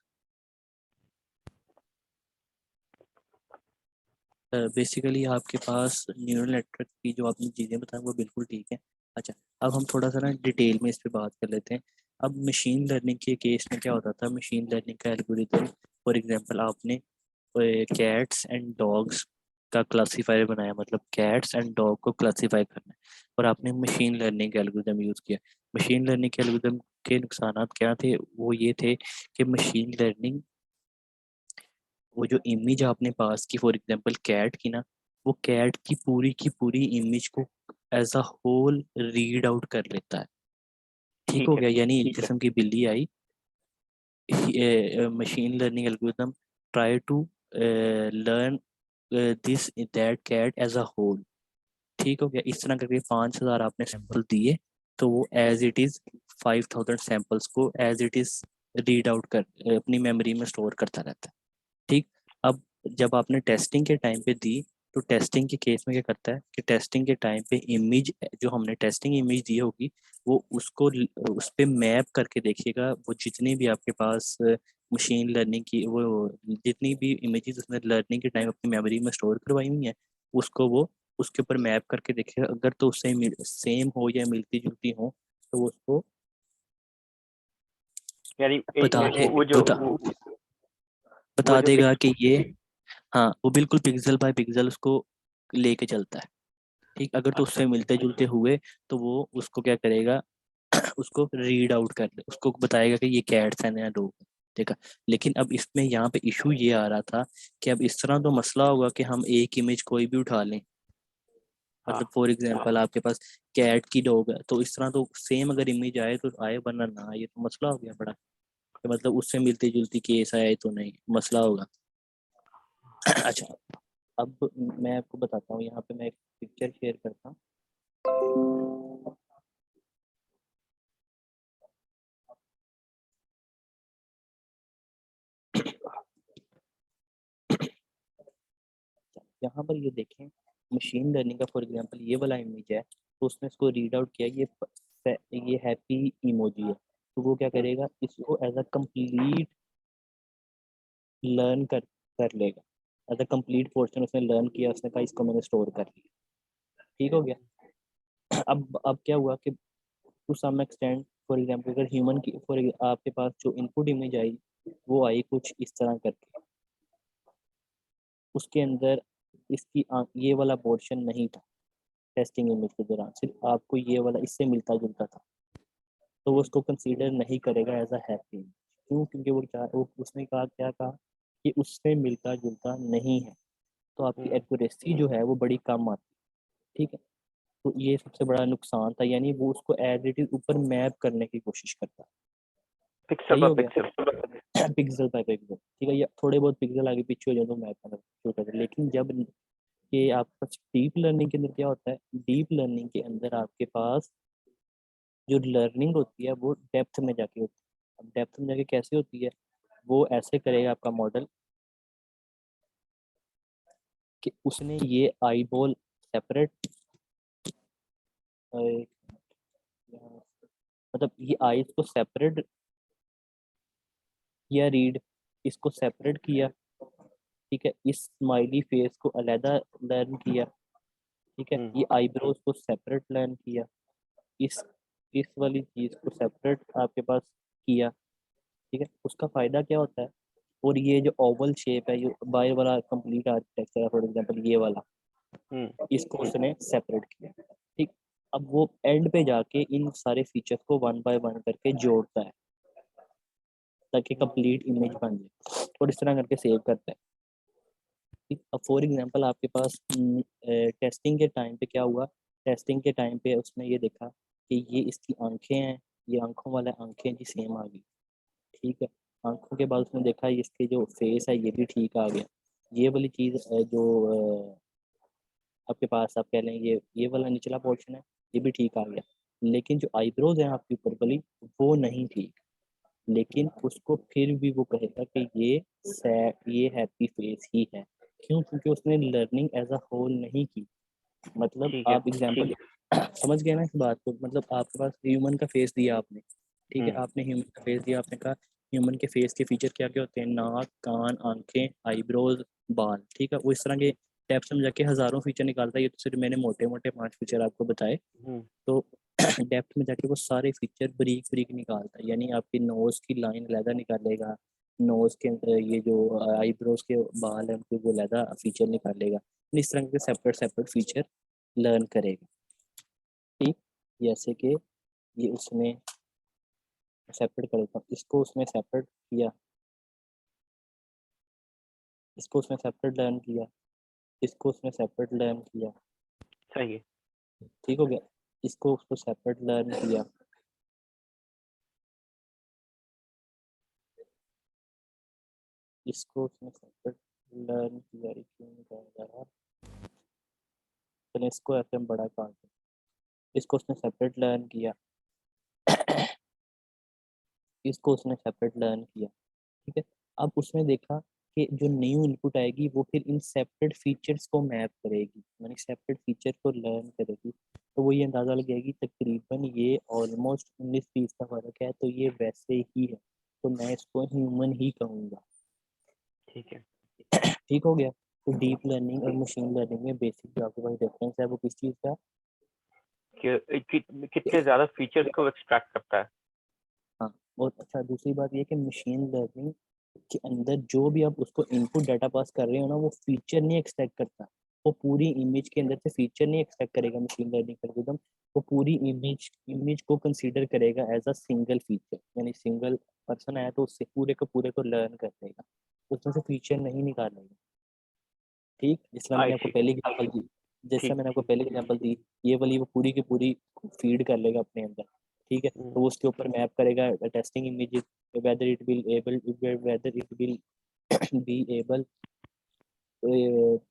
न्यूरल नेटवर्क की जो आपने चीज़ें बताई वो बिल्कुल ठीक है। अच्छा, अब हम थोड़ा सा ना डिटेल में इस पे बात कर लेते हैं। अब मशीन लर्निंग के केस में क्या होता था, मशीन लर्निंग का एल्गोरिथम, फॉर एग्जांपल आपने कैट्स एंड डॉग्स का क्लासीफायर बनाया, मतलब कैट्स एंड डॉग को क्लासीफाई करना है, और आपने मशीन लर्निंग का एल्गोरिथम यूज़ किया। मशीन लर्निंग के एल्गोरिथम के नुकसानात क्या थे, वो ये थे कि मशीन लर्निंग, वो जो इमेज आपने पास की, फॉर एग्जांपल कैट की ना, वो कैट की पूरी इमेज को as a whole read out कर लेता है। ठीक हो ठीक है। गया, यानी एक किस्म की बिल्ली आई, machine learning algorithm try to learn this that cat as a whole. ठीक हो गया, इस तरह करके 5,000 आपने सैंपल दिए, तो वो एज इट इज 5,000 सैंपल्स को as it is read out कर अपनी मेमोरी में स्टोर करता रहता है। ठीक। अब जब आपने टेस्टिंग के टाइम पे दी, तो टेस्टिंग के केस में क्या करता है कि टेस्टिंग के टाइम पे इमेज, जो हमने टेस्टिंग इमेज दी होगी, वो उसको उस पे मैप करके देखिएगा, वो जितनी भी आपके पास मशीन लर्निंग की वो जितनी भी इमेजेस उसने लर्निंग के टाइम अपनी मेमोरी में स्टोर करवाई हुई हैं, उसको वो उसके ऊपर मैप करके देखिएगा, अगर तो उससे सेम हो या मिलती जुलती हो, तो वो उसको यानी बता दे वो जो बता वो बता जो देगा पिक्स कि ये, हाँ, वो बिल्कुल पिक्सल बाय पिक्सल उसको लेके चलता है। ठीक, अगर तो अच्छा उससे मिलते जुलते हुए, तो वो उसको क्या करेगा, उसको रीड आउट कर ले, उसको बताएगा कि ये कैट्स हैं या डॉग है। देखा। लेकिन अब इसमें यहाँ पे इशू ये आ रहा था कि अब इस तरह तो मसला होगा कि हम एक इमेज कोई भी उठा लें, मतलब हाँ फॉर एग्जांपल आपके पास कैट की डॉग है, तो इस तरह तो सेम अगर इमेज आए तो आए, वरना ना आए, ये तो मसला हो गया बड़ा, कि मतलब उससे मिलती जुलती केस आए तो नहीं मसला होगा। अच्छा, अब मैं आपको बताता हूँ, यहाँ पे मैं एक पिक्चर शेयर करता हूँ। यहाँ पर ये देखें, मशीन लर्निंग का फॉर एग्जांपल ये वाला इमेज है, तो उसने इसको रीड आउट किया, ये हैप्पी इमोजी है, तो वो क्या करेगा, इसको एज अ कंप्लीट लर्न कर लेगा, एज अ कंप्लीट पोर्शन उसने लर्न किया, उसने कहा इसको मैंने स्टोर कर लिया। ठीक हो गया। अब क्या हुआ कि to some extent, for example अगर ह्यूमन की आपके पास जो इनपुट इमेज आई, वो आई कुछ इस तरह करके, उसके अंदर इसकी ये वाला पोर्शन नहीं था, टेस्टिंग इमेज के दौरान सिर्फ आपको ये वाला इससे मिलता जुलता था, तो वो उसको कंसीडर नहीं करेगा एज अ हैप्पी। क्यों? क्योंकि वो उसने क्या कहा कि उससे मिलता जुलता नहीं है, तो आपकी एक्यूरेसी जो है वो बड़ी कम आती है। ठीक है, तो ये सबसे बड़ा नुकसान था, यानी वो उसको एज इट इज ऊपर मैप करने की कोशिश करता है। पिक्सल सही बाय हो गया। पिक्सल। पिक्सल बाय पिक्सल, ठीक है, या थोड़े बहुत पिक्सल आगे पीछे हो जाए तो मैप करना शुरू कर दे। लेकिन जब ये आपका डीप लर्निंग के अंदर क्या होता है, डीप लर्निंग के अंदर आपके पास जो लर्निंग होती है वो डेप्थ में जाके होती है। अब डेप्थ में जाके कैसे होती है, वो ऐसे करेगा आपका मॉडल कि उसने ये आई बॉल सेपरेट, मतलब ये आईज को सेपरेट किया, रीड, इसको सेपरेट किया, ठीक है, इस स्माइली फेस को अलहदा लर्न किया, ठीक है, ये आईब्रोज को सेपरेट लर्न किया, इस वाली चीज को सेपरेट आपके पास किया। ठीक है, उसका फायदा क्या होता है और ये जो ओवल शेप है, ये बाहर वाला कंप्लीट आर्किटेक्चर है, फॉर एग्जांपल ये वाला, इसको उसने सेपरेट किया, ठीक। अब वो एंड पे जाके इन सारे फीचर्स को वन बाय वन करके जोड़ता है ताकि कंप्लीट इमेज बन जाए, और इस तरह करके सेव करता है, ठीक। अब फॉर एग्जांपल आपके पास टेस्टिंग के टाइम पे क्या हुआ, टेस्टिंग के टाइम पे उसने ये देखा कि ये इसकी आंखें हैं, ये आंखों वाला आंखें जी सेम आ गई, ठीक है। आंखों के बाद उसने देखा इसके जो फेस है ये भी ठीक आ गया, ये वाली चीज़ जो आपके पास आप कह लें ये वाला निचला पोर्शन है ये भी ठीक आ गया, लेकिन जो आईब्रोज हैं आपकी ऊपर वाली वो नहीं ठीक, लेकिन उसको फिर भी वो कहेगा कि ये सैड ये हैप्पी फेस ही है, क्यों? क्योंकि उसने लर्निंग एज अ होल नहीं की। मतलब ठीक है। आप एग्जांपल समझ गए ना इस बात को, मतलब आपके पास ह्यूमन का फेस दिया आपने, ठीक है, आपने ह्यूमन का फेस दिया, आपने कहा ह्यूमन के फेस के फीचर क्या क्या होते हैं, नाक, कान, आंखें, आईब्रोज, बाल, ठीक है। वो इस तरह के डेप्थ में जाके हजारों फीचर निकालता है, ये तो सिर्फ मैंने मोटे मोटे 5 फीचर आपको बताए। तो डेप्थ में जाके वो सारे फीचर बारीक बारीक निकालता है, यानी आपकी नोज की लाइन अलहदा निकालेगा, नोज के अंदर ये जो आईब्रोज के बाल है उनको वो अलहदा फीचर निकालेगा, इस तरह के सेपरेट सेपरेट फीचर लर्न करेगा, ठीक। जैसे कि ये उसने सेपरेट कर देता हूँ, इसको उसने सेपरेट किया, इसको उसने सेपरेट लर्न किया, इसको उसने सेपरेट लर्न किया, सही है। ठीक हो गया। इसको उसको सेपरेट लर्न किया, इसको उसने सेपरेट लर्न किया, ये क्यों नहीं कर रहा, चलिए इसको ऐसे हम बड़ा काट दें, इसको उसने सेपरेट लर्न किया, इसको उसने सेपरेट लर्न किया, ठीक है। अब उसने देखा कि जो न्यू इनपुट आएगी वो फिर इन सेपरेट फीचर्स को मैप करेगी, यानी सेपरेट फीचर को लर्न करेगी, तो वो ये अंदाज़ा लगाएगी तकरीबन ये ऑलमोस्ट 19-20 का फर्क है, तो ये वैसे ही है, तो मैं इसको ह्यूमन ही कहूँगा, ठीक है। ठीक हो गया। तो डीप लर्निंग और मशीन लर्निंग में बेसिक जो आपके पास डिफरेंस है वो किस चीज़ का है? कितने ज्यादा फीचर्स को एक्सट्रैक्ट करता है। हाँ, और अच्छा दूसरी बात ये कि मशीन लर्निंग के अंदर जो भी आप उसको इनपुट डाटा पास कर रहे हो ना वो फीचर नहीं एक्सट्रैक्ट करता, वो पूरी इमेज के अंदर से फीचर नहीं एक्सट्रैक्ट करेगा मशीन लर्निंग एल्गोरिथम, वो पूरी इमेज इमेज को कंसीडर करेगा एज अ सिंगल फीचर, यानी सिंगल पर्सन आया तो उससे पूरे को लर्न कर देगा, उसमें से फीचर नहीं निकालेगा, ठीक। जिसमें आई मैंने आपको सी। पहले एग्जाम्पल दी, जैसे ठीक। मैंने आपको पहले एग्जाम्पल दी, ये वाली वो पूरी की पूरी फीड कर लेगा अपने अंदर, ठीक है। तो वो उसके ऊपर मैप करेगा testing images, whether it will able whether it will be able,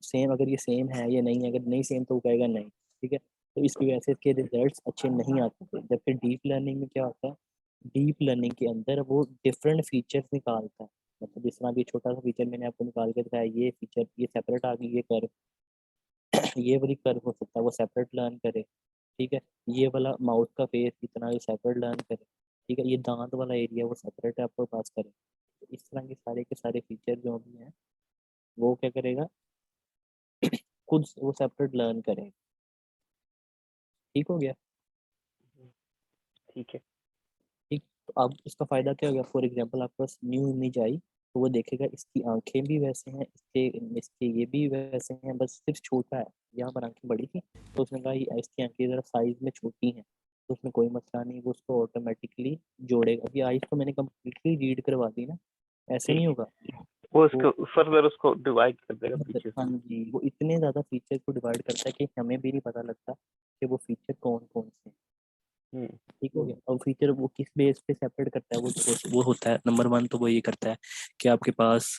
same अगर ये सेम है या नहीं है, अगर नहीं सेम तो वो कहेगा नहीं, ठीक है। तो इसकी वजह से इसके रिजल्ट्स अच्छे नहीं आते थे, जबकि डीप लर्निंग में क्या होता है, डीप लर्निंग के अंदर वो डिफरेंट फीचर्स निकालता है, मतलब जिस तरह ये छोटा सा फीचर मैंने आपको निकाल के दिखाया, ये फीचर ये सेपरेट आ गई, ये कर ये वाली कर्व हो सकता है वो सेपरेट लर्न करे, ठीक है। ये वाला माउथ का फेस इतना ये सेपरेट लर्न करे, ठीक है। ये दांत वाला एरिया वो सेपरेट आपको पास करे, तो इस तरह के सारे फीचर जो भी हैं वो क्या करेगा, खुद वो सेपरेट लर्न करेगा, ठीक हो गया, ठीक है। ठीक। तो अब इसका फ़ायदा क्या हो गया, फॉर एग्जांपल आपके पास न्यू इमेज आई तो वो देखेगा इसकी आंखें भी वैसे हैं, इसके इसके ये भी वैसे हैं, बस सिर्फ छोटा है, यहाँ पर आंखें बड़ी थी तो उसने कहा इसकी आंखें ज़रा साइज में छोटी हैं, तो उसमें कोई मसला नहीं, वो उसको ऑटोमेटिकली जोड़ेगा। अभी आइज तो मैंने कम्प्लीटली रीड करवा दी ना, ऐसे नहीं ठीक है। होगा वो वो, उसको फर्दर उसको डिवाइड कर देगा फीचर्स हाँ में। जी, वो इतने ज़्यादा फीचर को डिवाइड करता है कि हमें भी नहीं पता लगता कि वो फीचर कौन कौन से हैं, हम्म। ठीक हो गया। और फीचर वो किस बेस पे सेपरेट करता है, वो होता है नंबर वन, तो वो ये करता है कि आपके पास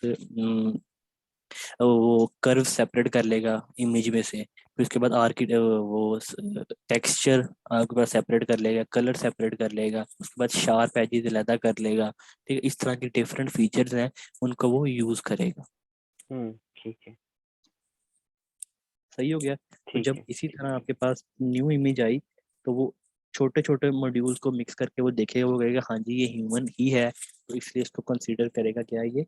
वो कर्व सेपरेट कर लेगा इमेज में से, फिर उसके बाद आर्कि वो टेक्सचर आपके पास सेपरेट कर लेगा, कलर सेपरेट कर लेगा, उसके बाद शार्प एजेस अलहदा कर लेगा, ठीक है। इस तरह के डिफरेंट फीचर्स हैं उनको वो यूज करेगा, ठीक है। सही हो गया। तो ठीक जब है। इसी तरह आपके पास न्यू इमेज आई तो वो छोटे छोटे मॉड्यूल्स को मिक्स करके वो देखेगा, वो कहेगा हाँ जी ये ह्यूमन ही है, तो इसलिए इसको कंसीडर करेगा क्या ये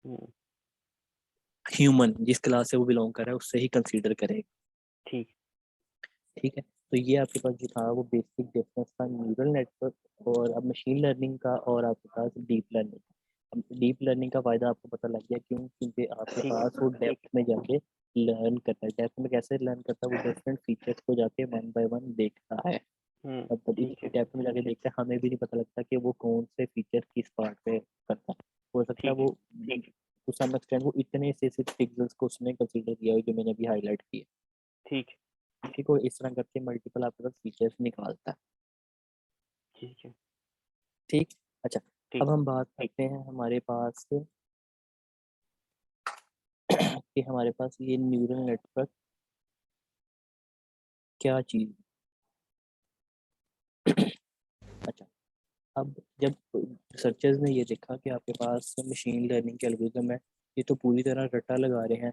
हम्म। ह्यूमन, जिस क्लास से वो बिलोंग कर रहा है उससे ही कंसीडर करेगा, ठीक। ठीक है। तो ये आपके पास जो था वो बेसिक डिफरेंस था न्यूरल नेटवर्क और अब मशीन लर्निंग का और आपके पास डीप लर्निंग, अब डीप लर्निंग का फ़ायदा आपको पता लग गया क्यों, क्योंकि आपके ठीक पास वो डेप्थ में जाके लर्न करता है। डेप्थ में कैसे लर्न करता है, वो डिफरेंट फीचर्स को जाके वन बाय वन देखता है। मतलब ठीक इतनी है। डेप्थ में जाके देखते हैं, हमें भी नहीं पता लगता कि वो कौन से फीचर किस पार्ट पे करता है। हो सकता है ठीक है। वो टू सम एक्सटेंट वो इतने से सिर्फ पिक्सेल्स को उसने कंसीडर किया हो जो मैंने अभी हाईलाइट किए। ठीक ठीक है, इस तरह करके मल्टीपल आपके पास फीचर्स निकालता है। ठीक है। ठीक। अच्छा, ठीक। अब हम बात करते हैं हमारे पास कि हमारे पास ये न्यूरल नेटवर्क क्या चीज़ है। अच्छा, अब जब रिसर्चर्स ने ये देखा कि आपके पास मशीन लर्निंग के एल्गोरिथम है, ये तो पूरी तरह रट्टा लगा रहे हैं,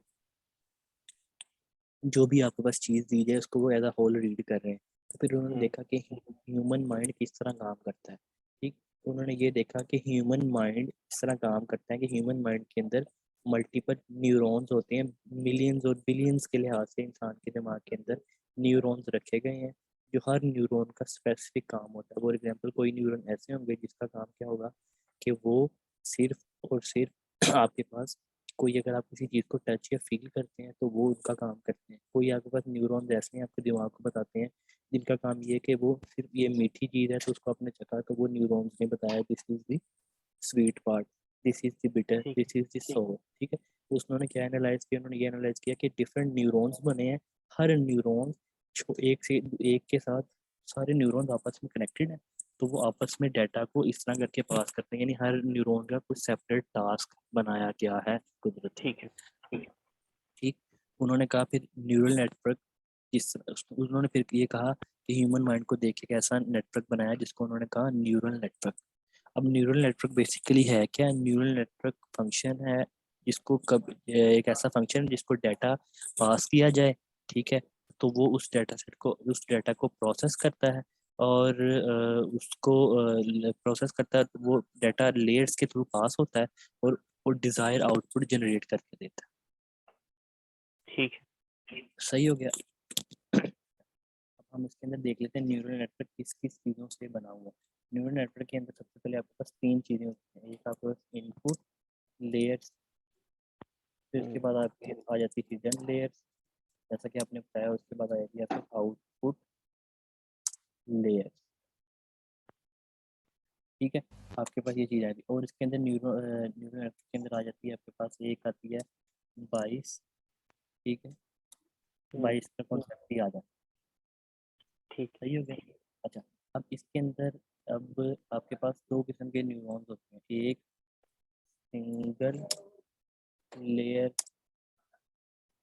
जो भी आपके पास चीज़ दी जाए उसको वो एज अ होल रीड कर रहे हैं। तो फिर उन्होंने देखा कि ह्यूमन माइंड किस तरह काम करता है। ठीक, तो उन्होंने ये देखा कि ह्यूमन माइंड इस तरह काम करता है कि ह्यूमन माइंड के अंदर मल्टीपल न्यूरॉन्स होते हैं। मिलियंस और बिलियंस के लिहाज से इंसान के दिमाग के अंदर न्यूरॉन्स रखे गए हैं, जो हर न्यूरॉन का स्पेसिफिक काम होता है। फॉर एग्जाम्पल, कोई न्यूरॉन ऐसे होंगे जिसका काम क्या होगा कि वो सिर्फ और सिर्फ आपके पास कोई, अगर आप किसी चीज़ को टच या फील करते हैं तो वो उनका काम करते हैं। कोई आपके पास न्यूरॉन्स ऐसे हैं आपके दिमाग को बताते हैं जिनका काम ये है कि वो सिर्फ ये मीठी चीज़ है तो उसको आपने चखा तो वो न्यूरॉन्स ने बताया this is the sweet part, this is the bitter, ठीक दिस इज द सोर। ठीक है, तो उन्होंने क्या एनालाइज किया, उन्होंने ये एनालाइज किया कि डिफरेंट न्यूरॉन्स बने हैं। हर न्यूरॉन एक से एक के साथ सारे न्यूरॉन्स आपस में कनेक्टेड हैं, तो वो आपस में डाटा को इस तरह करके पास करते हैं, यानी हर न्यूरॉन का कुछ सेपरेट टास्क बनाया गया है कुदरत ने। ठीक है। ठीक, उन्होंने कहा फिर न्यूरल नेटवर्क उन्होंने फिर ये कहा कि ह्यूमन माइंड को देख के ऐसा नेटवर्क बनाया जिसको उन्होंने कहा न्यूरल नेटवर्क। अब न्यूरल नेटवर्क बेसिकली है क्या? न्यूरल नेटवर्क फंक्शन है जिसको कब एक ऐसा फंक्शन है जिसको डाटा पास किया जाए। ठीक है, तो वो उस डाटा सेट को, उस डाटा को प्रोसेस करता है और उसको प्रोसेस करता है, तो वो डाटा लेयर्स के थ्रू पास होता है और वो डिजायर आउटपुट जनरेट करके देता है। ठीक है। सही हो गया। अब हम इसके अंदर देख लेते हैं न्यूरल नेटवर्क किस किस चीज़ों से बना हुआ है। न्यूरल नेटवर्क के अंदर सबसे पहले आपके पास तीन चीज़ें होती हैं। एक आपके पास इनपुट लेयर्स, फिर उसके बाद आपके आ जाती है हिडन लेयर्स, जैसा कि आपने बताया। उसके बाद आ जाती है आपकी आउटपुट लेयर्स। ठीक है, आपके पास ये चीज़ आ जाती है और इसके अंदर न्यूरल नेटवर्क के अंदर आ जाती है आपके पास एक आती है बाइस। ठीक है, बाइस का कॉन्सेप्ट ही आ जाता है। ठीक। सही हो गया। अच्छा, अब इसके अंदर अब आपके पास दो किस्म के न्यूरॉन्स होते हैं। एक सिंगल लेयर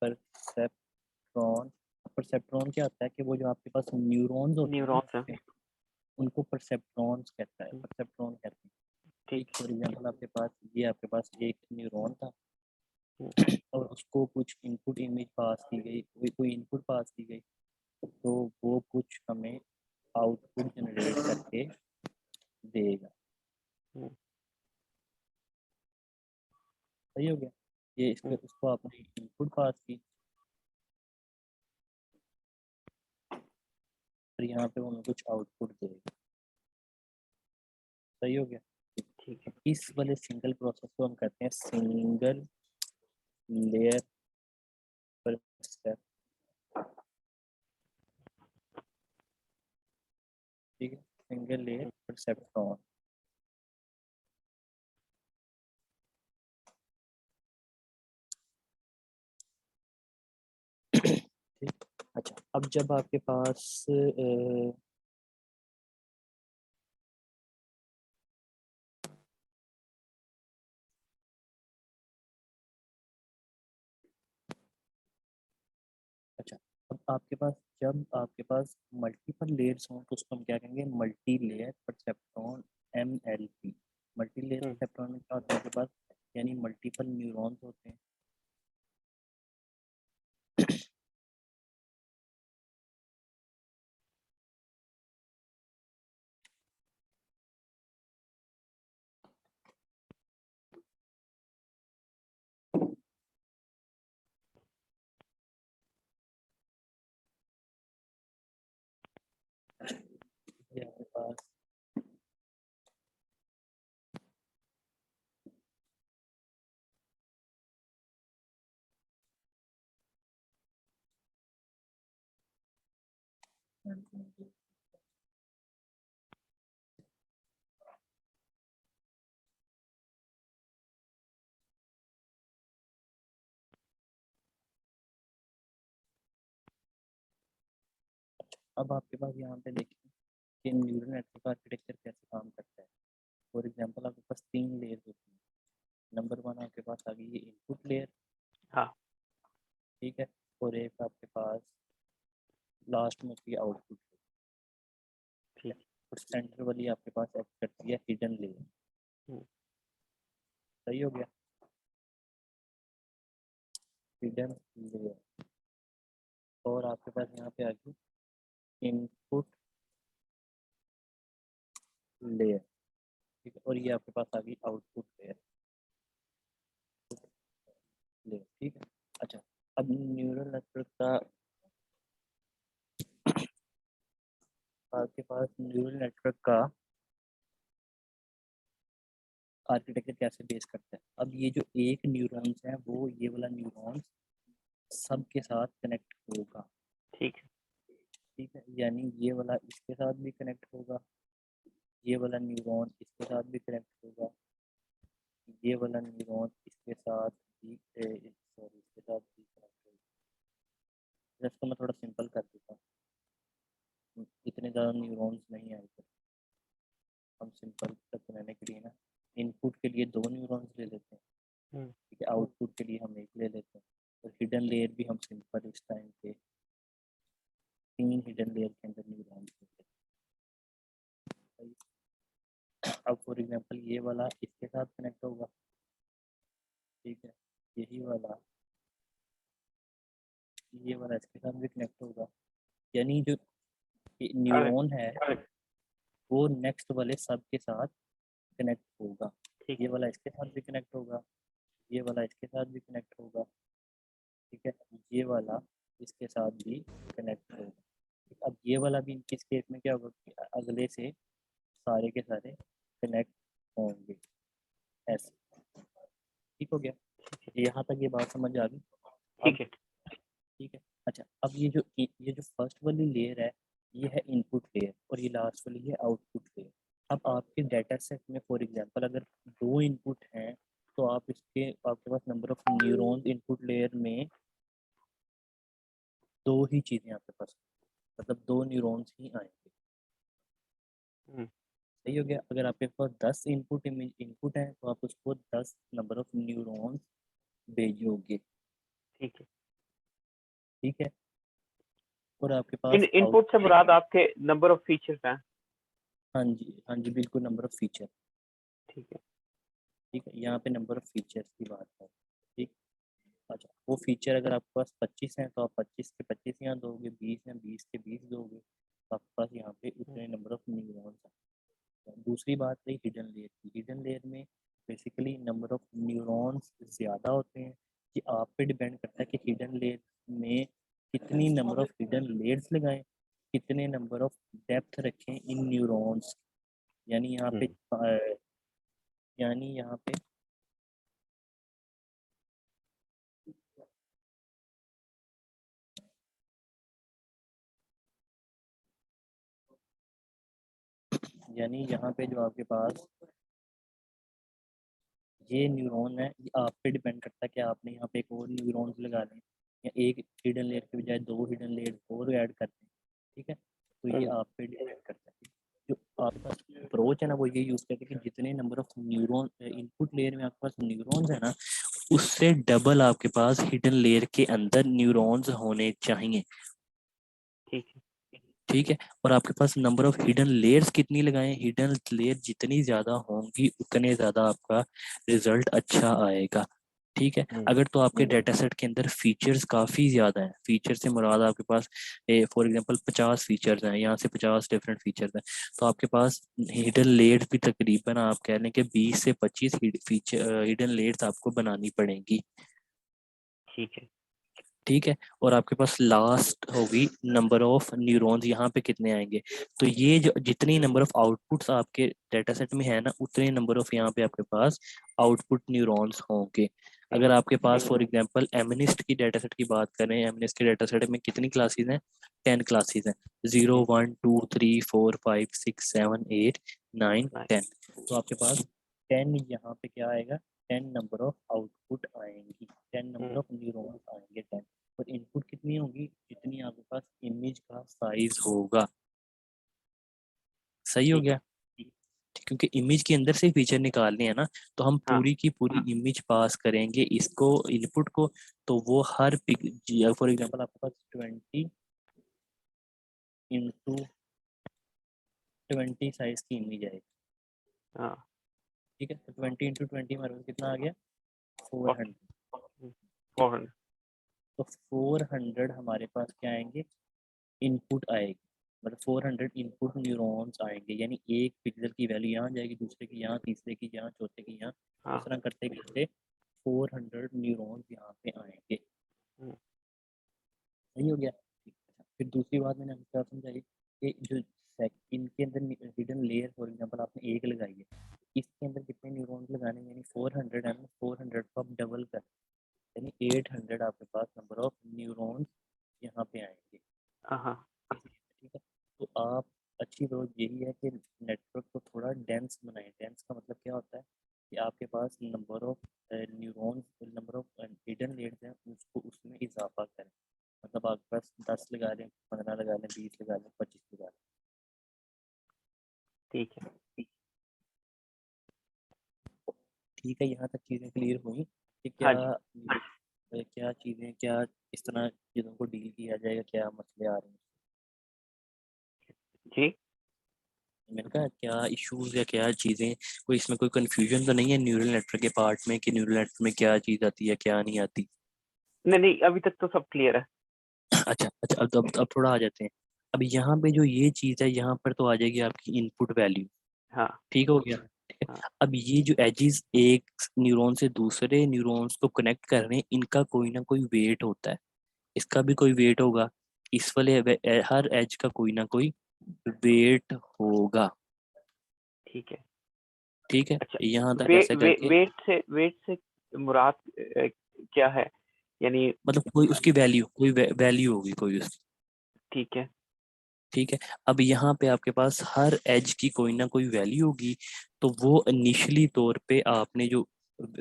परसेप्ट्रॉन। परसेप्ट्रॉन क्या होता है कि वो जो आपके पास न्यूरॉन्स होते हैं न्यूरॉन्स है। ना, उनको परसेप्ट्रॉन्स कहता है, परसेप्ट्रॉन कहते हैं। ठीक। ठीक, फॉर एग्जांपल आपके पास ये आपके पास एक न्यूरॉन था हम्म, और उसको कुछ इनपुट इमेज पास की गई, कोई इनपुट पास की गई, तो वो कुछ हमें आउटपुट जनरेट करके देगा। हम्म, सही हो गया। ये इसके हम्म, उसको आपने इनपुट पास की और यहाँ पे उन्हें कुछ आउटपुट देगा। सही हो गया। ठीक है। अब इस वाले सिंगल प्रोसेस को हम कहते हैं सिंगल लेयर परसेप्ट। ठीक है, सिंगल लेयर परसेप्ट्रॉन। ठीक। अच्छा, अब जब आपके पास अच्छा, अब आपके पास जब आपके पास मल्टीपल लेयर्स हों तो उसको हम क्या कहेंगे? Multi layer perceptron, MLP। Multi layer hmm, perceptron में क्या होता है आपके पास, यानी मल्टीपल न्यूरॉन्स होते हैं। ये आपके पास अब आपके पास यहाँ पे देखिए कि न्यूरल नेटवर्क आर्किटेक्चर कैसे काम करता है। फॉर एग्जांपल आपके पास 3 लेयर्स होती हैं। नंबर 1 आपके पास आ गई ये इनपुट लेयर, हाँ ठीक है, और एक आपके पास लास्ट में होती है आउटपुट, ठीक। और सेंटर वाली आपके पास एक्ट करती है हिडन लेयर। हम्म, सही हो गया, हिडन लेयर। और आपके पास यहाँ पे आ गई इनपुट लेयर, ठीक है, और ये आपके पास आ गई आउटपुट लेयर, लेयर, ठीक है। अच्छा, अब न्यूरल नेटवर्क का आपके पास न्यूरल नेटवर्क का आर्किटेक्चर कैसे बेस करता है। अब ये जो एक न्यूरॉन्स है वो ये वाला न्यूरॉन्स सबके साथ कनेक्ट होगा, ठीक है। ठीक है, यानी ये वाला इसके साथ भी कनेक्ट होगा, ये वाला न्यूरॉन इसके साथ भी कनेक्ट होगा, ये वाला न्यूरॉन इसके साथ भी सॉरी इसके साथ भी कनेक्ट होगा। इसको मैं थोड़ा सिंपल कर देता हूँ, इतने ज़्यादा न्यूरॉन्स नहीं आए थे, हम सिंपल तक बनाने के लिए ना इनपुट के लिए 2 न्यूरॉन्स ले लेते हैं, हम्म, ठीक है, आउटपुट के लिए हम 1 ले लेते हैं, और हिडन लेयर भी हम सिंपल इस टाइम पे 3 हिडन लेयर के अंदर न्यूरॉन्स लेते हैं। अब फॉर एग्जांपल ये वाला इसके साथ कनेक्ट होगा, ठीक है, यही वाला ये वाला इसके साथ भी कनेक्ट होगा, यानी जो न्यूरॉन है वो नेक्स्ट वाले सब के साथ कनेक्ट होगा। ठीक ये है। वाला इसके साथ भी कनेक्ट होगा, ये वाला इसके साथ भी कनेक्ट होगा, ठीक है, ये वाला इसके साथ भी कनेक्ट होगा। ठीक, अब ये वाला भी इस केस में क्या होगा कि अगले से सारे के सारे कनेक्ट होंगे, ऐसे, ठीक हो गया। यहाँ तक ये बात समझ आ गई। ठीक अब है। ठीक है, अच्छा, अब ये जो फर्स्ट वाली लेयर है ये है इनपुट लेयर, और ये लास्ट वाली है आउटपुट लेयर। अब आपके डाटा सेट में फॉर एग्जांपल अगर 2 इनपुट हैं तो आपके पास number of neurons input layer में 2 ही चीज़ें आपके पास, मतलब 2 न्यूरॉन्स ही आएंगे। हम्म, सही हो गया। अगर आपके पास 10 इनपुट है तो आप उसको 10 नंबर ऑफ न्यूरॉन्स भेजोगे, ठीक है। ठीक है, और आपके इन पास आउट, इनपुट से मुराद आपके नंबर ऑफ फीचर्स हैं। हाँ जी बिल्कुल, नंबर ऑफ फीचर, ठीक है। ठीक है, यहाँ पे नंबर ऑफ फीचर्स की बात है, ठीक। अच्छा, वो फीचर अगर आपके पास 25 हैं तो आप 25 के 25 यहाँ दोगे, 20 हैं 20 के 20 दोगे, तो आपके पास यहाँ पे हम्म, उतने नंबर ऑफ न्यूरॉन्स हैं। दूसरी बात रही हिडन लेयर की। हिडन लेयर में बेसिकली नंबर ऑफ न्यूरॉन्स ज़्यादा होते हैं, कि आप पे डिपेंड करता है कि हिडन लेयर में कितनी नंबर ऑफ हिडन लेयर्स लगाएं, कितने नंबर ऑफ डेप्थ रखें इन न्यूरॉन्स, यानी यहाँ पे हम्म, यानी यहाँ पे यानी यहाँ पे जो आपके पास ये न्यूरॉन है ये आप पे डिपेंड करता है कि आपने यहाँ पे एक और न्यूरॉन्स लगा लें या एक हिडन लेयर के बजाय 2 हिडन लेयर और ऐड कर दें, ठीक है, तो ये हम्म, आप पे डिपेंड करता है। जो आपके पास अप्रोच है ना वो ये यूज़ करते हैं कि जितने number of neuron input layer में आपके पास न्यूरॉन्स है ना उससे डबल आपके पास हिडन लेयर के अंदर न्यूरॉन्स होने चाहिए, ठीक है। ठीक है, और आपके पास नंबर ऑफ हिडन लेयर्स कितनी लगाएं, हिडन लेयर जितनी ज़्यादा होंगी उतने ज़्यादा आपका रिजल्ट अच्छा आएगा, ठीक है। हम्म, अगर तो आपके डाटा सेट के अंदर फीचर्स काफ़ी ज़्यादा हैं, फीचर से मुराद आपके पास फॉर एग्जांपल 50 फीचर्स हैं, यहाँ से 50 डिफरेंट फीचर्स हैं, तो आपके पास हिडन लेयर्स भी तकरीबन आप कह लें कि 20 से 25 हिडन लेयर्स आपको बनानी पड़ेंगी, ठीक है। ठीक है, और आपके पास लास्ट होगी नंबर ऑफ न्यूरॉन्स, यहाँ पे कितने आएंगे, तो ये जो जितनी नंबर ऑफ आउटपुट्स आपके डाटा सेट में है ना उतने नंबर ऑफ यहाँ पे आपके पास आउटपुट न्यूरॉन्स होंगे। अगर आपके पास फॉर एग्जांपल एमनिस्ट की डाटा सेट की बात करें, एमनिस्ट के डाटा सेट में कितनी क्लासेस हैं? 10 क्लासेस हैं, 0 1 2 3 4 5 6 7 8 9 10। तो आपके पास 10 यहाँ पे क्या आएगा? 10 नंबर ऑफ आउटपुट आएंगी, 10 नंबर ऑफ न्यूरॉन्स आएंगे 10। और इनपुट कितनी होगी? जितनी आपके पास इमेज का साइज होगा। सही हो ठीक है। गया? क्योंकि इमेज के अंदर से फीचर निकालने हैं ना, तो हम हाँ पूरी की पूरी इमेज पास करेंगे इसको, इनपुट को। तो वो हर फॉर एग्जांपल आपके पास 20 × 20 साइज की इमेज आएगी। हाँ। ठीक है, तो 20 × 20 हमारे पास कितना आ गया? 400। 400। तो 400 हमारे पास क्या आएंगे? इनपुट आएगी, मतलब 400 इनपुट न्यूरॉन्स आएंगे। यानी एक पिक्सल की वैल्यू यहाँ जाएगी, दूसरे की यहाँ, तीसरे की यहाँ, चौथे की यहाँ, हाँ। इस तरह करते करते 400 न्यूरॉन्स यहाँ पे आएंगे। हम्म, सही हो गया? अच्छा, फिर दूसरी बात मैंने आपको क्या समझाई कि जो इनके अंदर हिडन लेयर फॉर एग्जांपल आपने एक लगाई है, इसके अंदर कितने न्यूरॉन्स लगाने हैं? यानी 400 है ना, 400 को आप डबल कर, यानी 800 आपके पास नंबर ऑफ न्यूरॉन्स यहाँ पे आएंगे। हाँ। ठीक है, तो आप अच्छी बात यही है कि नेटवर्क को थोड़ा डेंस बनाएं। डेंस का मतलब क्या होता है कि आपके पास number of neurons, number of hidden layers हैं, उसको उसमें इजाफा करें। मतलब आपके पास 10 लगा लें, 15 लगा लें, 20 लगा लें, 25 लगा लें। ठीक है। ठीक है, यहाँ तक चीज़ें क्लियर हुई कि हाँ क्या जी। क्या चीज़ें, क्या इस तरह चीज़ों को डील किया जाएगा, क्या मसले आ रहे हैं? जी। मैंने कहा क्या इश्यूज या क्या चीज़ें, कोई इसमें कोई कंफ्यूजन तो नहीं है न्यूरल नेटवर्क के पार्ट में कि न्यूरल नेटवर्क में क्या चीज़ आती है, क्या नहीं आती? नहीं नहीं, अभी तक तो सब क्लियर है। अच्छा अच्छा, अब थोड़ा आ जाते हैं। अब यहाँ पे जो ये चीज़ है, यहाँ पर तो आ जाएगी आपकी इनपुट वैल्यू। हाँ ठीक हो गया? ठीक है। हाँ। अब ये जो एजेस एक न्यूरॉन से दूसरे न्यूरॉन्स को कनेक्ट कर रहे हैं, इनका कोई ना कोई वेट होता है, इसका भी कोई वेट होगा। इस वाले हर एज का कोई ना कोई वेट होगा। ठीक है। ठीक है, अच्छा, यहाँ तक ऐसे करके वेट से मुराद क्या है? यानी मतलब कोई उसकी वैल्यू, कोई वैल्यू होगी कोई उसकी। ठीक है। ठीक है, अब यहाँ पे आपके पास हर एज की कोई ना कोई वैल्यू होगी। तो वो इनिशियली तौर पे आपने जो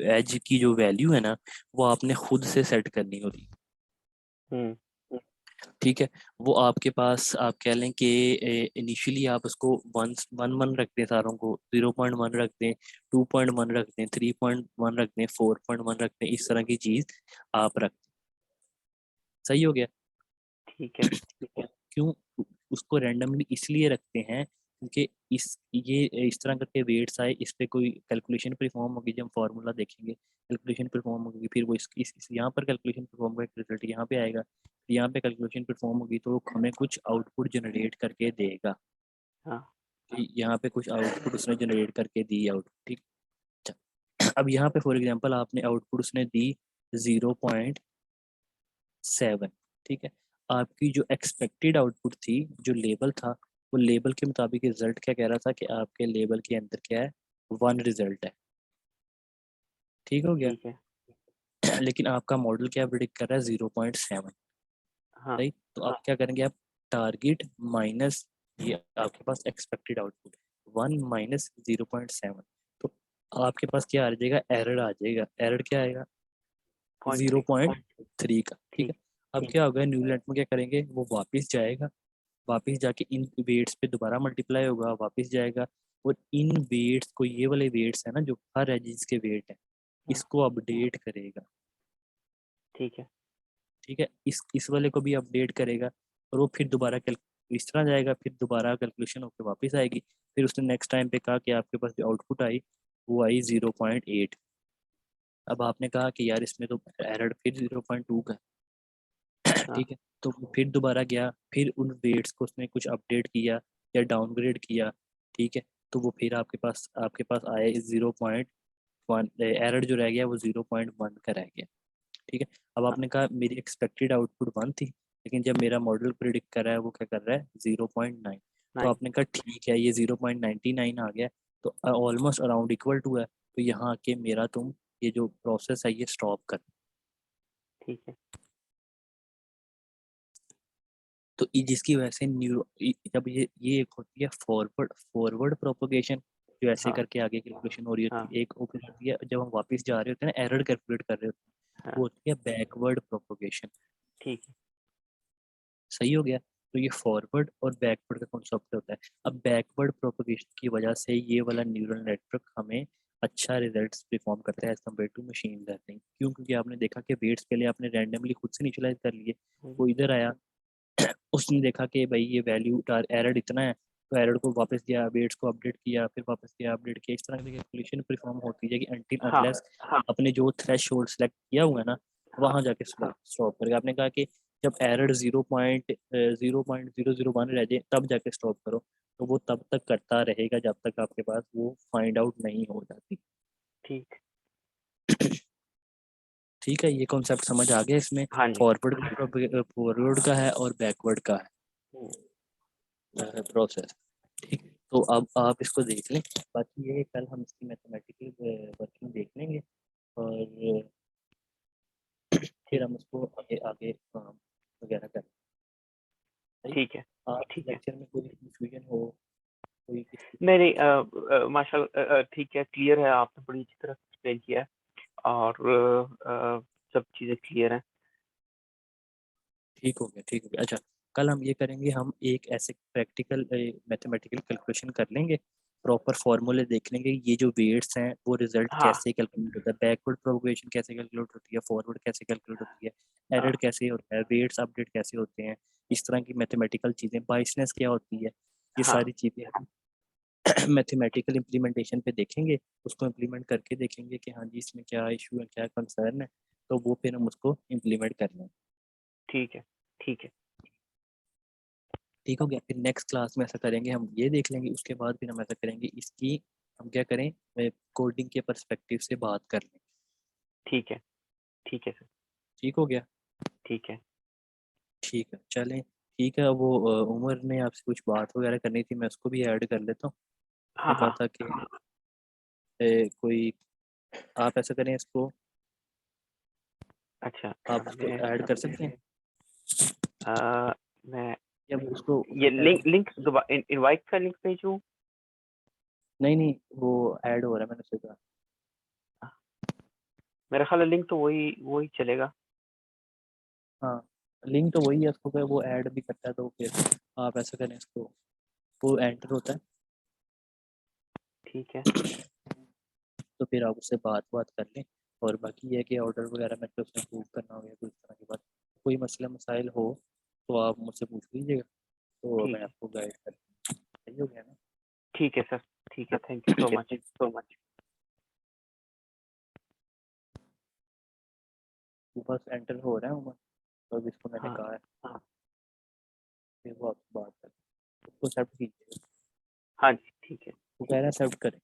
एज की जो वैल्यू है ना, वो आपने खुद से सेट करनी होगी। हम्म। ठीक है, वो आपके पास आप कह लें कि इनिशियली आप उसको वन वन वन रख दें, सारों को 0.1 रख दें, 2.1 रख दें, 3.1 रख दें, 4.1 रख दें, इस तरह की चीज़ आप रख दें। सही हो गया? ठीक है। क्यों उसको रैंडमली इसलिए रखते हैं क्योंकि ये इस तरह करके वेट्स आए, इस पे कोई कैलकुलेशन परफॉर्म होगी, जब फॉर्मूला देखेंगे कैलकुलेशन परफॉर्म होगी, फिर वो यहाँ पर कैलकुलेशन परफॉर्म होगा, रिजल्ट यहाँ पे आएगा, यहाँ पे कैलकुलेशन परफॉर्म होगी तो वो हमें कुछ आउटपुट जनरेट करके देगा। हाँ कि यहाँ पे कुछ आउटपुट उसने जनरेट करके दी आउटपुट। ठीक। अच्छा, अब यहाँ पे फॉर एग्जांपल आपने आउटपुट उसने दी 0.7। ठीक है, आपकी जो एक्सपेक्टेड आउटपुट थी, जो लेबल था, वो लेबल के मुताबिक रिजल्ट क्या कह रहा था कि आपके लेबल के अंदर क्या है? 1 रिजल्ट है। ठीक हो गया? ठीक है। लेकिन आपका मॉडल क्या प्रिडिक्ट कर रहा है? 0.7। हाँ सही, तो आप क्या करेंगे? आप टारगेट माइनस ये आपके पास एक्सपेक्टेड आउटपुट 1 माइनस 0.7। तो आपके पास क्या आ जाएगा? एरर आ जाएगा। एरर क्या आएगा? 0.3। 0.3 का। ठीक है, ठीक। अब क्या होगा? न्यूजीलैंड में क्या करेंगे? वो वापस जाएगा, वापस जाके इन वेट्स पे दोबारा मल्टीप्लाई होगा, वापस जाएगा, और इन वेट्स को, ये वाले वेट्स है ना जो हर एजिस के वेट है, हाँ इसको अपडेट करेगा। ठीक है। ठीक है, इस वाले को भी अपडेट करेगा, और वो फिर दोबारा इस तरह जाएगा, फिर दोबारा कैलकुलेशन होकर वापस आएगी। फिर उसने नेक्स्ट टाइम पे कहा कि आपके पास जो आउटपुट आई वो आई 0.8। अब आपने कहा कि यार इसमें तो एरर फिर 0.2 का है। हाँ ठीक है, तो वो फिर दोबारा गया, फिर उन वेट्स को उसने कुछ अपडेट किया या डाउनग्रेड किया। ठीक है, तो वो फिर आपके पास आया 0.1, एरर जो रह गया वो 0.1 का रह गया। ठीक है, अब हाँ। आपने कहा मेरी एक्सपेक्टेड आउटपुट 1 थी, लेकिन जब मेरा मॉडल प्रिडिक्ट कर रहा है वो क्या कर रहा है? 0.9। तो 9। आपने कहा ठीक है, ये 0.99 आ गया, तो ऑलमोस्ट अराउंड इक्वल टू है, तो यहाँ आके मेरा तुम ये जो प्रोसेस है ये स्टॉप कर। ठीक है। तो जिसकी वजह से जब ये एक होती है फॉरवर्ड फॉरवर्ड प्रोपोगेशन, जो ऐसे हाँ करके आगे कैलकुलेशन हो रही हाँ होती है। एक होती है जब हम वापस जा रहे होते हैं ना, एरर कैलकुलेट कर रहे होते हैं, हाँ। वो होती है बैकवर्ड प्रोपोगेशन। ठीक है। सही हो गया। तो ये फॉरवर्ड और बैकवर्ड का कॉन्सेप्ट होता है। अब बैकवर्ड प्रोपोगेशन की वजह से ये वाला न्यूरल नेटवर्क हमें अच्छा रिजल्ट्स परफॉर्म करता है as compare to machine learning. क्यों? क्योंकि आपने देखा कि वेट्स पहले आपने रैंडमली खुद से इनिशियलाइज कर लिए, वो इधर आया, उसने देखा कि भाई ये वैल्यू एरर इतना है, तो एरर को वापस दिया, वेट्स को अपडेट किया, फिर वापस दिया, अपडेट किया। इस तरह की कैलकुलेशन परफॉर्म होती है कि अनटिल हाँ अनलेस अपने जो थ्रेशोल्ड सेलेक्ट किया हुआ है ना, हाँ वहां जाके स्टॉप करेगा। आपने कहा कि जब एरर 0.001 रह जाए तब जाके स्टॉप करो, तो वो तब तक करता रहेगा जब तक आपके पास वो फाइंड आउट नहीं हो जाती। ठीक। ठीक है, ये कॉन्सेप्ट समझ आ गया इसमें। हाँ जी। फॉरवर्ड का है और बैकवर्ड का है प्रोसेस। ठीक। तो अब आप इसको देख लें। बाकी ये कल हम इसकी मैथमेटिकल वर्किंग देख लेंगे, और फिर ठीक। हम उसको आगे आगे काम वगैरह करें। सही। ठीक है। आप ठीक है। लेक्चर में कोई कंफ्यूजन हो, कोई किसी नहीं नहीं, किसी माशाल्लाह, ठीक है, क्लियर है, आपने बड़ी अच्छी तरह एक्सप्लेन किया है, और सब चीज़ें क्लियर हैं। ठीक हो गया, ठीक हो गया। अच्छा, कल हम ये करेंगे, हम एक ऐसे प्रैक्टिकल मैथमेटिकल कैलकुलेशन कर लेंगे, प्रॉपर फार्मूले देख लेंगे, ये जो वेट्स हैं वो रिजल्ट हाँ कैसे कैलकुलेट होता है, बैकवर्ड प्रोपगेशन कैसे कैलकुलेट होती है, फॉरवर्ड कैसे कैलकुलेट होती है, हाँ एरर कैसे होता है, वेट्स अपडेट कैसे होते हैं, इस तरह की मैथमेटिकल चीज़ें, बाइसनेस क्या होती है, ये हाँ। सारी चीज़ें हम मैथमेटिकल इम्प्लीमेंटेशन पे देखेंगे, उसको इम्प्लीमेंट करके देखेंगे कि हाँ जी इसमें क्या इशू है, क्या कंसर्न है, तो वो फिर हम उसको इम्प्लीमेंट कर लेंगे। ठीक है। ठीक है। ठीक हो गया। फिर नेक्स्ट क्लास में ऐसा करेंगे, हम ये देख लेंगे, उसके बाद फिर हम ऐसा करेंगे इसकी हम क्या करें, कोडिंग के पर्सपेक्टिव से बात कर लें। ठीक है। ठीक है सर। ठीक हो गया। ठीक है। ठीक है, चलें। ठीक है, वो उमर ने आपसे कुछ बात वगैरह करनी थी, मैं उसको भी ऐड कर लेता हूँ। हाँ उसने कहा हाँ। था कि कोई, आप ऐसा करें इसको, अच्छा। आप उसको मैं ऐड कर सकते हैं, मैं या उसको ये उसको लिंक ऐड। लिंक इनवाइट का लिंक भेजूँ? नहीं नहीं, वो ऐड हो रहा है, मैंने उससे कहा। मेरा ख्याल है लिंक तो वही वही चलेगा। हाँ, लिंक तो वही है, उसको क्या वो ऐड भी करता है, तो फिर आप ऐसा करें इसको, वो एंटर होता है, ठीक है। तो फिर आप उससे बात कर लें। और बाकी ये है कि ऑर्डर वगैरह में तो उसमें प्रूव करना हो या कोई इस तरह की बात, कोई मसला मसाइल हो तो आप मुझसे पूछ लीजिएगा, तो मैं ठीक है। आपको गाइड कर। सही हो गया ना? ठीक है सर। ठीक है, थैंक यू सो ठीक है, much. Thank you so much. वो बस एंटर हो रहा है उमर, तो जिसको मैंने हाँ कहा है, हाँ, फिर वो आपसे बात कर, उसको एक्सेप्ट कीजिए, हाँ जी। ठीक है। वो कह रहा है एक्सेप्ट करें।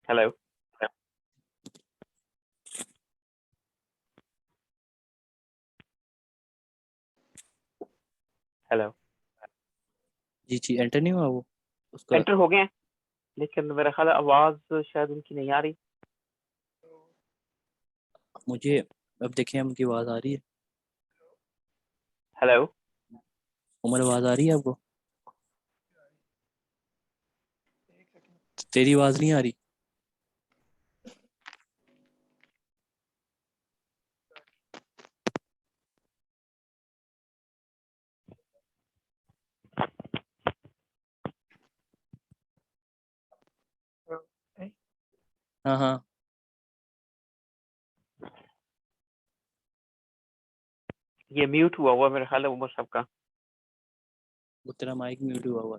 हेलो। हेलो। जी जी, एंटर नहीं हुआ वो उसका। एंटर हो गए हैं, लेकिन मेरा ख्याल है आवाज़ शायद उनकी नहीं आ रही। मुझे अब देखिए, उनकी आवाज़ आ रही है। हेलो। उमर, आवाज़ आ रही है आपको? तेरी आवाज़ नहीं आ रही। हाँ हाँ, ये म्यूट हुआ हुआ मेरा ख्याल है उमर साहब का। वो तेरा माइक म्यूट हुआ हुआ।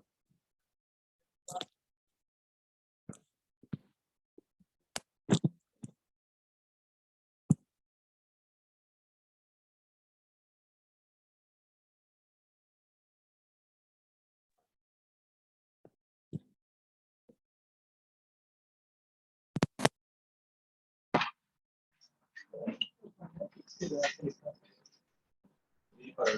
हेलो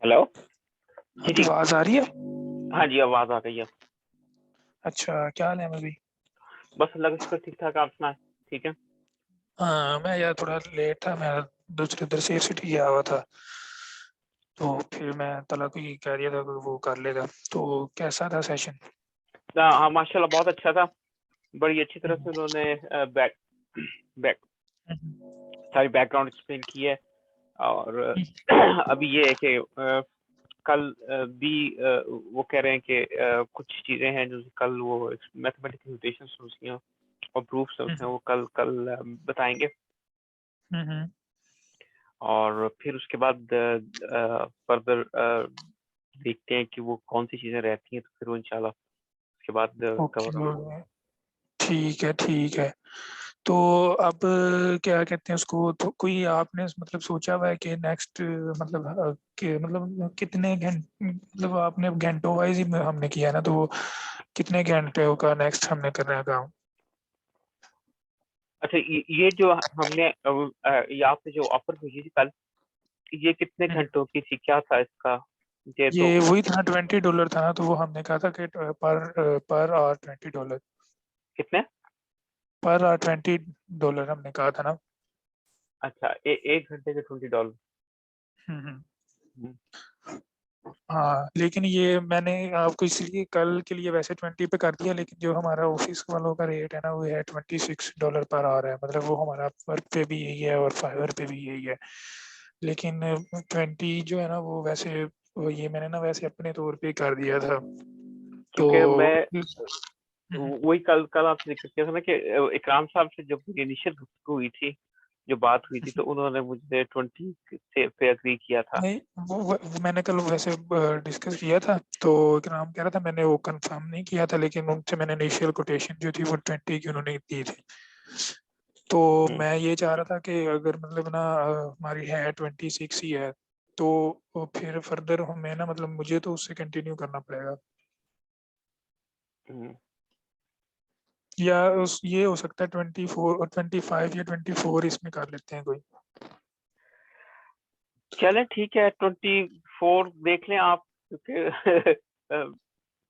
हेलो जी जी। आवाज आ रही है? हाँ जी, आवाज आ गई है। अच्छा, क्या हाल है अभी? बस अल्लाह का शुक्र, ठीक ठाक। आप सुनाए? ठीक है। हाँ, मैं यार थोड़ा लेट था, मैं दूसरे इधर से सिटी गया हुआ था, तो फिर मैं तला को ये कह दिया था कि वो कर लेगा। तो कैसा था सेशन? हाँ माशाल्लाह, बहुत अच्छा था। बड़ी अच्छी तरह से उन्होंने बैक बैक सारी बैकग्राउंड एक्सप्लेन की है। और अभी ये है कि कल भी वो कह रहे हैं कि कुछ चीजें हैं जो कल वो मैथमेटिकल नोटेशंस होती हैं और प्रूफ्स होते हैं, वो कल कल बताएंगे। और फिर उसके बाद फर्दर देखते हैं कि वो कौन सी चीजें रहती हैं, तो फिर वो इंशाल्लाह उसके बाद कवर होगा। ओके, ठीक है ठीक है। तो अब क्या कहते हैं उसको, तो कोई आपने मतलब सोचा हुआ है कि नेक्स्ट मतलब कि मतलब कितने घंटे, मतलब आपने घंटों वाइज ही हमने किया ना, तो वो कितने घंटे का नेक्स्ट हमने करना है काम? अच्छा, ये जो हमने यहाँ पे जो ऑफर भेजी थी कल, ये कितने घंटों की थी, क्या था इसका? ये तो ये वही था, $20 था ना, तो वो हमने कहा था कि पर आवर $20, कितने? पर आवर $20 हमने कहा था ना। अच्छा, एक घंटे के $20। हम्म हम्म। हम्म, हाँ, लेकिन ये मैंने आपको इसलिए कल के लिए वैसे 20 पे कर दिया, लेकिन जो हमारा ऑफिस वालों का रेट है ना, वो है $26 पर आवर है। मतलब वो हमारा वर्क पे भी यही है और फाइवर पे भी यही है। लेकिन 20 जो है ना, वो वैसे ये मैंने ना वैसे अपने तौर पे कर दिया था। तो क्योंकि मैं हम्म, वही कल कल आपसे जिक्र किया था ना कि इकराम साहब से जब इनिशियल गुफ्तगू हुई थी, जो बात हुई थी, तो उन्होंने मुझसे 20 से पे अग्री किया था। नहीं, वो मैंने कल वैसे डिस्कस किया था, तो क्या नाम कह रहा था, मैंने वो कंफर्म नहीं किया था, लेकिन उनसे मैंने इनिशियल कोटेशन जो थी वो 20 की उन्होंने दी थी। तो हम्म, मैं ये चाह रहा था कि अगर मतलब ना हमारी है 26 ही है, तो फिर फर्दर हमें ना मतलब मुझे तो उससे कंटिन्यू करना पड़ेगा, हम्म। या उस ये हो सकता है 24 और 25 या 24 इसमें कर लेते हैं कोई। चलें ठीक है, 24 देख लें आप, क्योंकि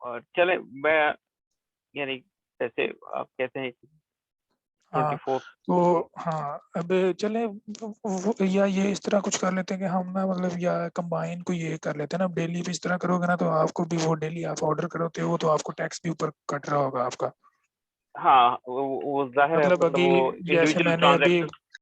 और चलें, मैं यानी जैसे आप कहते हैं हाँ 24। तो हाँ, अब चले या ये इस तरह कुछ कर लेते हैं कि हम ना मतलब या कंबाइन को ये कर लेते हैं ना। डेली भी इस तरह करोगे ना, तो आपको भी वो डेली आप ऑर्डर करोगे हो, तो आपको टैक्स भी ऊपर कट रहा होगा आपका। हाँ, वो जाहिर है, मतलब मतलब अभी वो जैसे इंडिविजुअल मैंने अभी ट्रांजैक्शन